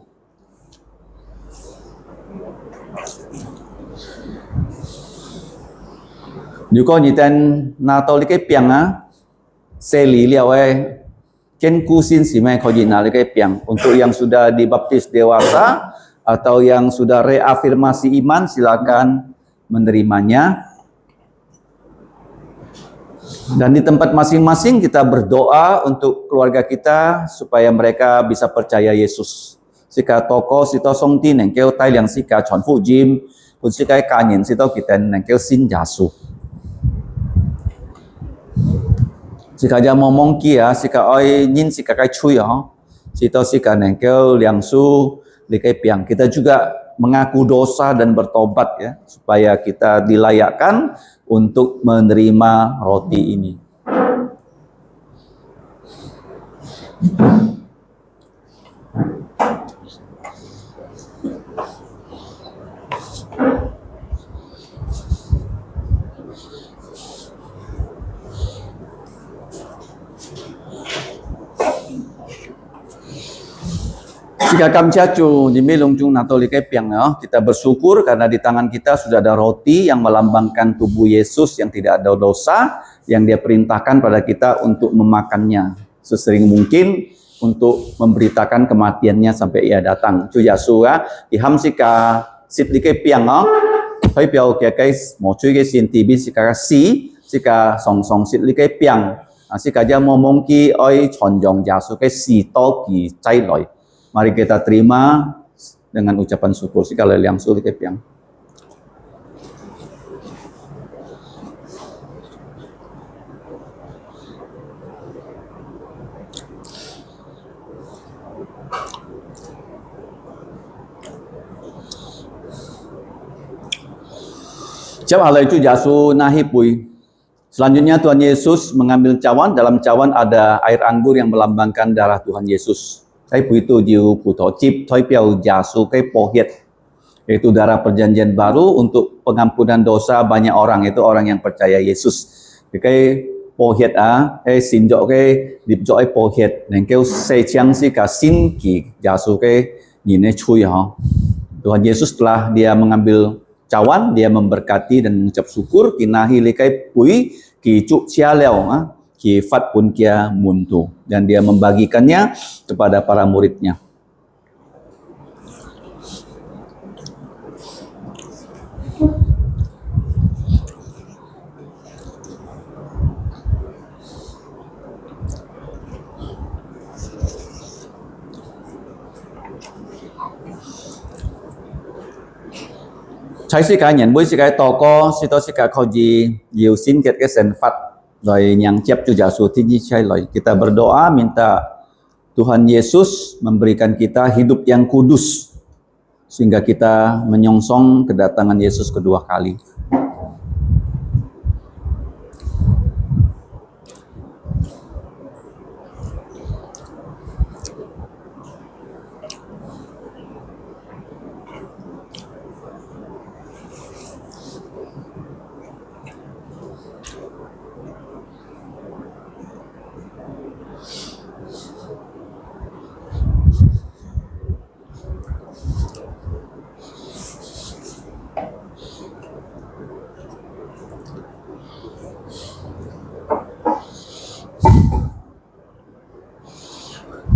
Juga nyiten nato li kai piang seli liao ken kusin si mai khoi na li kai piang. Untuk yang sudah dibaptis dewasa atau yang sudah reafirmasi iman, silakan menerimanya. Dan di tempat masing-masing kita berdoa untuk keluarga kita supaya mereka bisa percaya Yesus. Sika toko sito song tin neng kêu tai liang sika chuan fu jim, pun sika ka nyen sito kita neng kêu sin Yesus. Sika ja momong kia sika oi nyin sika kai chui sito sika neng kêu liang su likai piang. Kita juga mengaku dosa dan bertobat ya, supaya kita dilayakkan untuk menerima roti ini. Jika kami cacu di melungcung natoli kepiang ya, kita bersyukur karena di tangan kita sudah ada roti yang melambangkan tubuh Yesus yang tidak ada dosa, yang dia perintahkan pada kita untuk memakannya sesering mungkin untuk memberitakan kematiannya sampai ia datang. Cu Yesus ya, iham sika sit di kepiang hoi piao kia guys, mo cui ke sin tibi sika sika song sit di kepiang, sika ja mo mongki oi chonjong Yesus ke si to ki cai loi. Mari kita terima dengan ucapan syukur. Sekali yang sulit kepiang. Jab hal itu jasu nahi pui. Selanjutnya Tuhan Yesus mengambil cawan, dalam cawan ada air anggur yang melambangkan darah Tuhan Yesus. Cái bụi tu diu pu thọ chip thoi piao Yasu cái pohiet, yaitu darah perjanjian baru untuk pengampunan dosa banyak orang, itu orang yang percaya Yesus. Cái pohiet xin cho cái điệp cho cái pohiet nên kêu xây chang si cả xin kỳ Yasu cái nhìn này chui ha. Tuhan Yesus telah dia mengambil cawan, dia memberkati dan mengucap syukur, kinahi likai pui ki cuk cia leo ki fat pun kia muntu, dan dia membagikannya kepada para muridnya. Trái sĩ cả nhận với sĩ cái to có sĩ to sĩ cả kau ji nhiều xin kết cái sen fat rồi yang siap juga suci cai loy. Kita berdoa minta Tuhan Yesus memberikan kita hidup yang kudus sehingga kita menyongsong kedatangan Yesus kedua kali.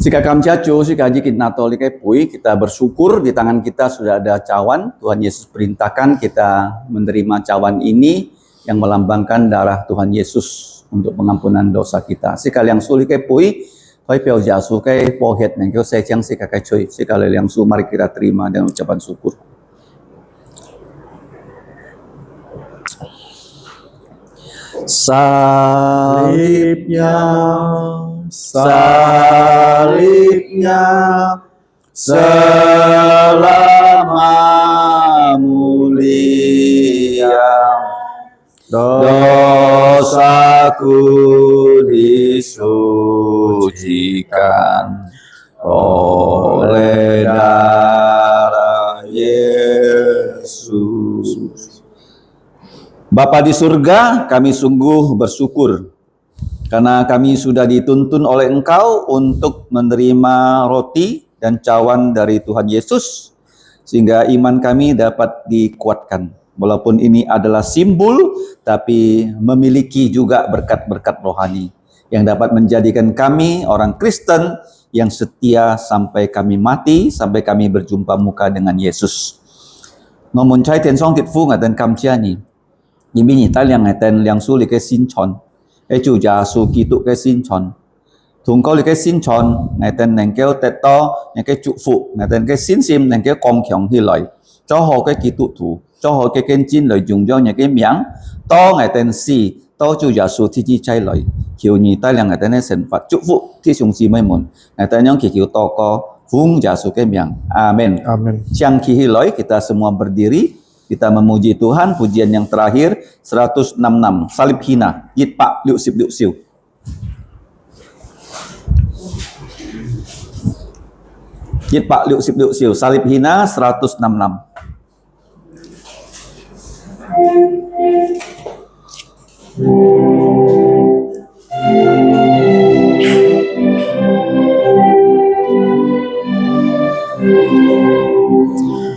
Jika kami cacu, jika kita natolikai pui, kita bersyukur di tangan kita sudah ada cawan. Tuhan Yesus perintahkan kita menerima cawan ini yang melambangkan darah Tuhan Yesus untuk pengampunan dosa kita. Sekali yang sulit kai pui, kai piao jasu kai pohet neng kau saya cang sika kai cuy. Sekali yang su, mari kita terima dengan ucapan syukur. Salibnya, salibnya, selama mulia, dosaku disucikan oleh darah Yesus. Bapa di surga, kami sungguh bersyukur karena kami sudah dituntun oleh Engkau untuk menerima roti dan cawan dari Tuhan Yesus, sehingga iman kami dapat dikuatkan. Walaupun ini adalah simbol, tapi memiliki juga berkat-berkat rohani yang dapat menjadikan kami orang Kristen yang setia sampai kami mati, sampai kami berjumpa muka dengan Yesus. Ngomong cai ten song tit fu ngatan kam chia ni. Những bí nhị tai liang ngày tên liang su li cái xin chọn, cái chủ gia su ký tụ cái xin chọn, thùng câu li cái xin chọn ngày tên nền kêu tết to, những cái trụ phụ ngày tên cái xin sim nền cái con khiong hi lợi, cho họ cái ký tụ thủ, cho họ cái kênh chín lợi dùng cho những cái miếng to ngày tên si, to chủ gia su thi chi chay lợi, kiểu nhị tai liang ngày tên này sinh phật trụ phụ thi sung si mấy mồn, ngày tên những kiểu to có vung gia su cái miếng, amen. Amin. Siang hi lợi kita semua berdiri. Kita memuji Tuhan, pujian yang terakhir 166, salib hina, yit pak liu sip liu siu. Yit pak liu sip liu siu, salib hina 166.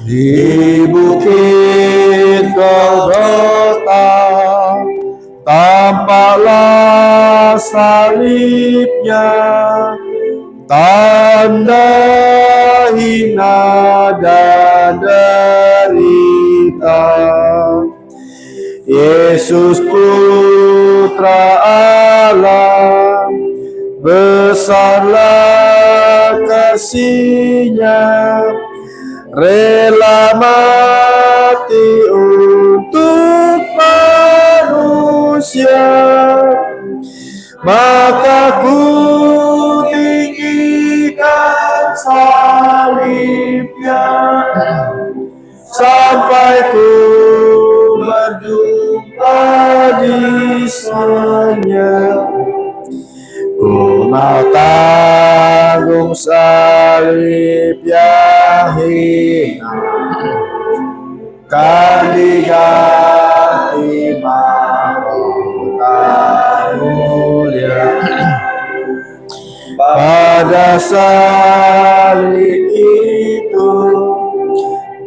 Di bukit Golgota tampaklah salibnya, tanda hina dan derita. Yesus Putra Allah, besarlah kasih-Nya, rela mati untuk manusia, maka ku tinggikan salibnya sampai ku berjumpa di misalnya. Ku mau tanggung salib yang hina, kan diganti mahkota mulia. Pada salib itu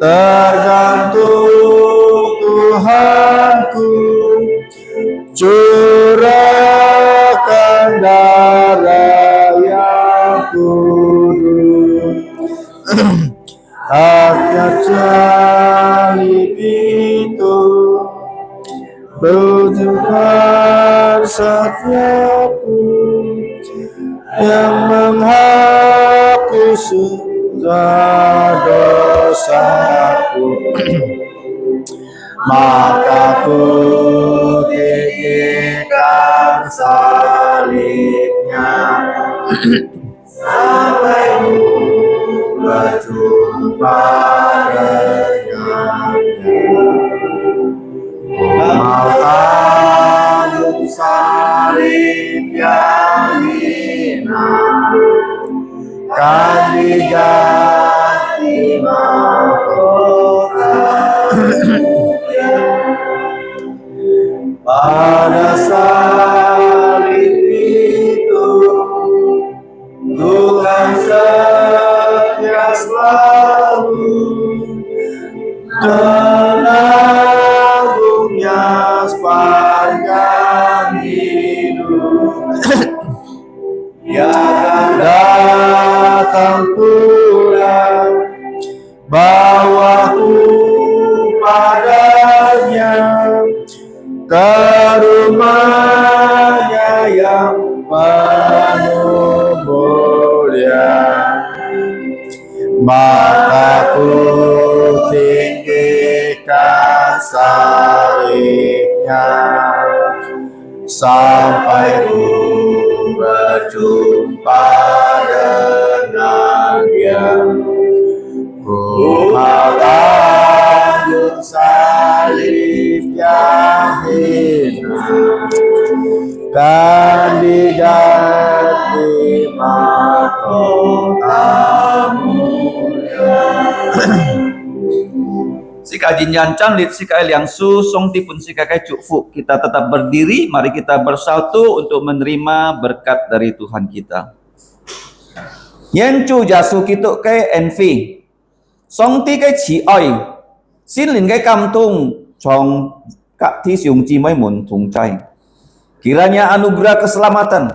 tergantung Tuhanku, curahkan darah yang kudus. Haknya salib itu berjuang setiapku yang menghapus segala dosaku. Maka ku tinggikan salibnya sampai ku berjumpa dengannya. Ku mau tanggung salib yang hina, kan diganti mahkota. Pada salib itu Tuhan setia selalu menanggungnya sepanjang hidup. Dia akan datang pulang, bawaku padanya, ke rumahnya yang penuh mulia. Maka ku tinggikan salibnya sampai ku berjumpa dengan Dia. Ku mau tanggung salib yang hina, kan diganti mahkota mulia. Sika jinjan canlit, sika yang su, song tipun sika kai cukfu. Kita tetap berdiri, mari kita bersatu untuk menerima berkat dari Tuhan kita. Nyen chu jasu kituk kai envi. Song ti kai chi oi. Xin lin kai kam tung chong kak ti siung ji mai mun tung cai. Kiranya anugerah keselamatan,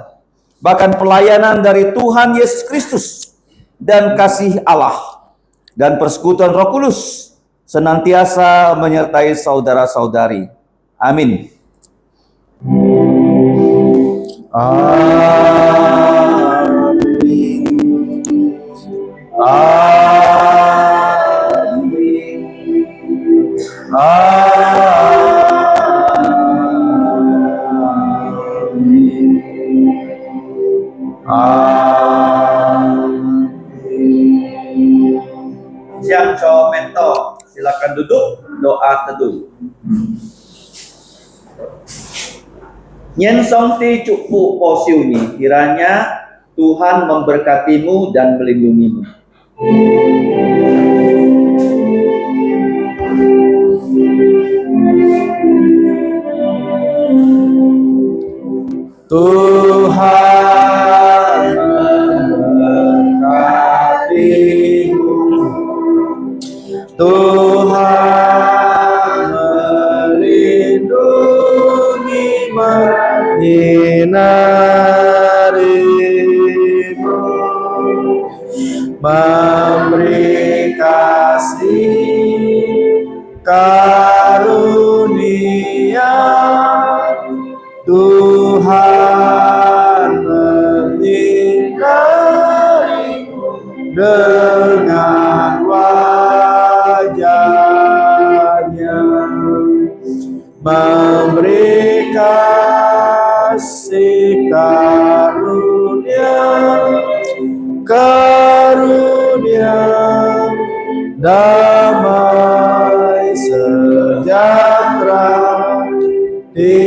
bahkan pelayanan dari Tuhan Yesus Kristus dan kasih Allah dan persekutuan Roh Kudus senantiasa menyertai saudara-saudari. Amin. Amin. Amin. Amin. Siang cho mentor, silakan duduk, doa teduh. Nyen song ti cukpu posiu ni, kiranya Tuhan memberkatimu dan melindungimu. Tuhan memberkatimu, Tuhan melindungi, menyinarimu, memberi kasih karunia. Tuhan menyinarimu dengan wajahnya, memberi kasih karunia, damai sejahtera di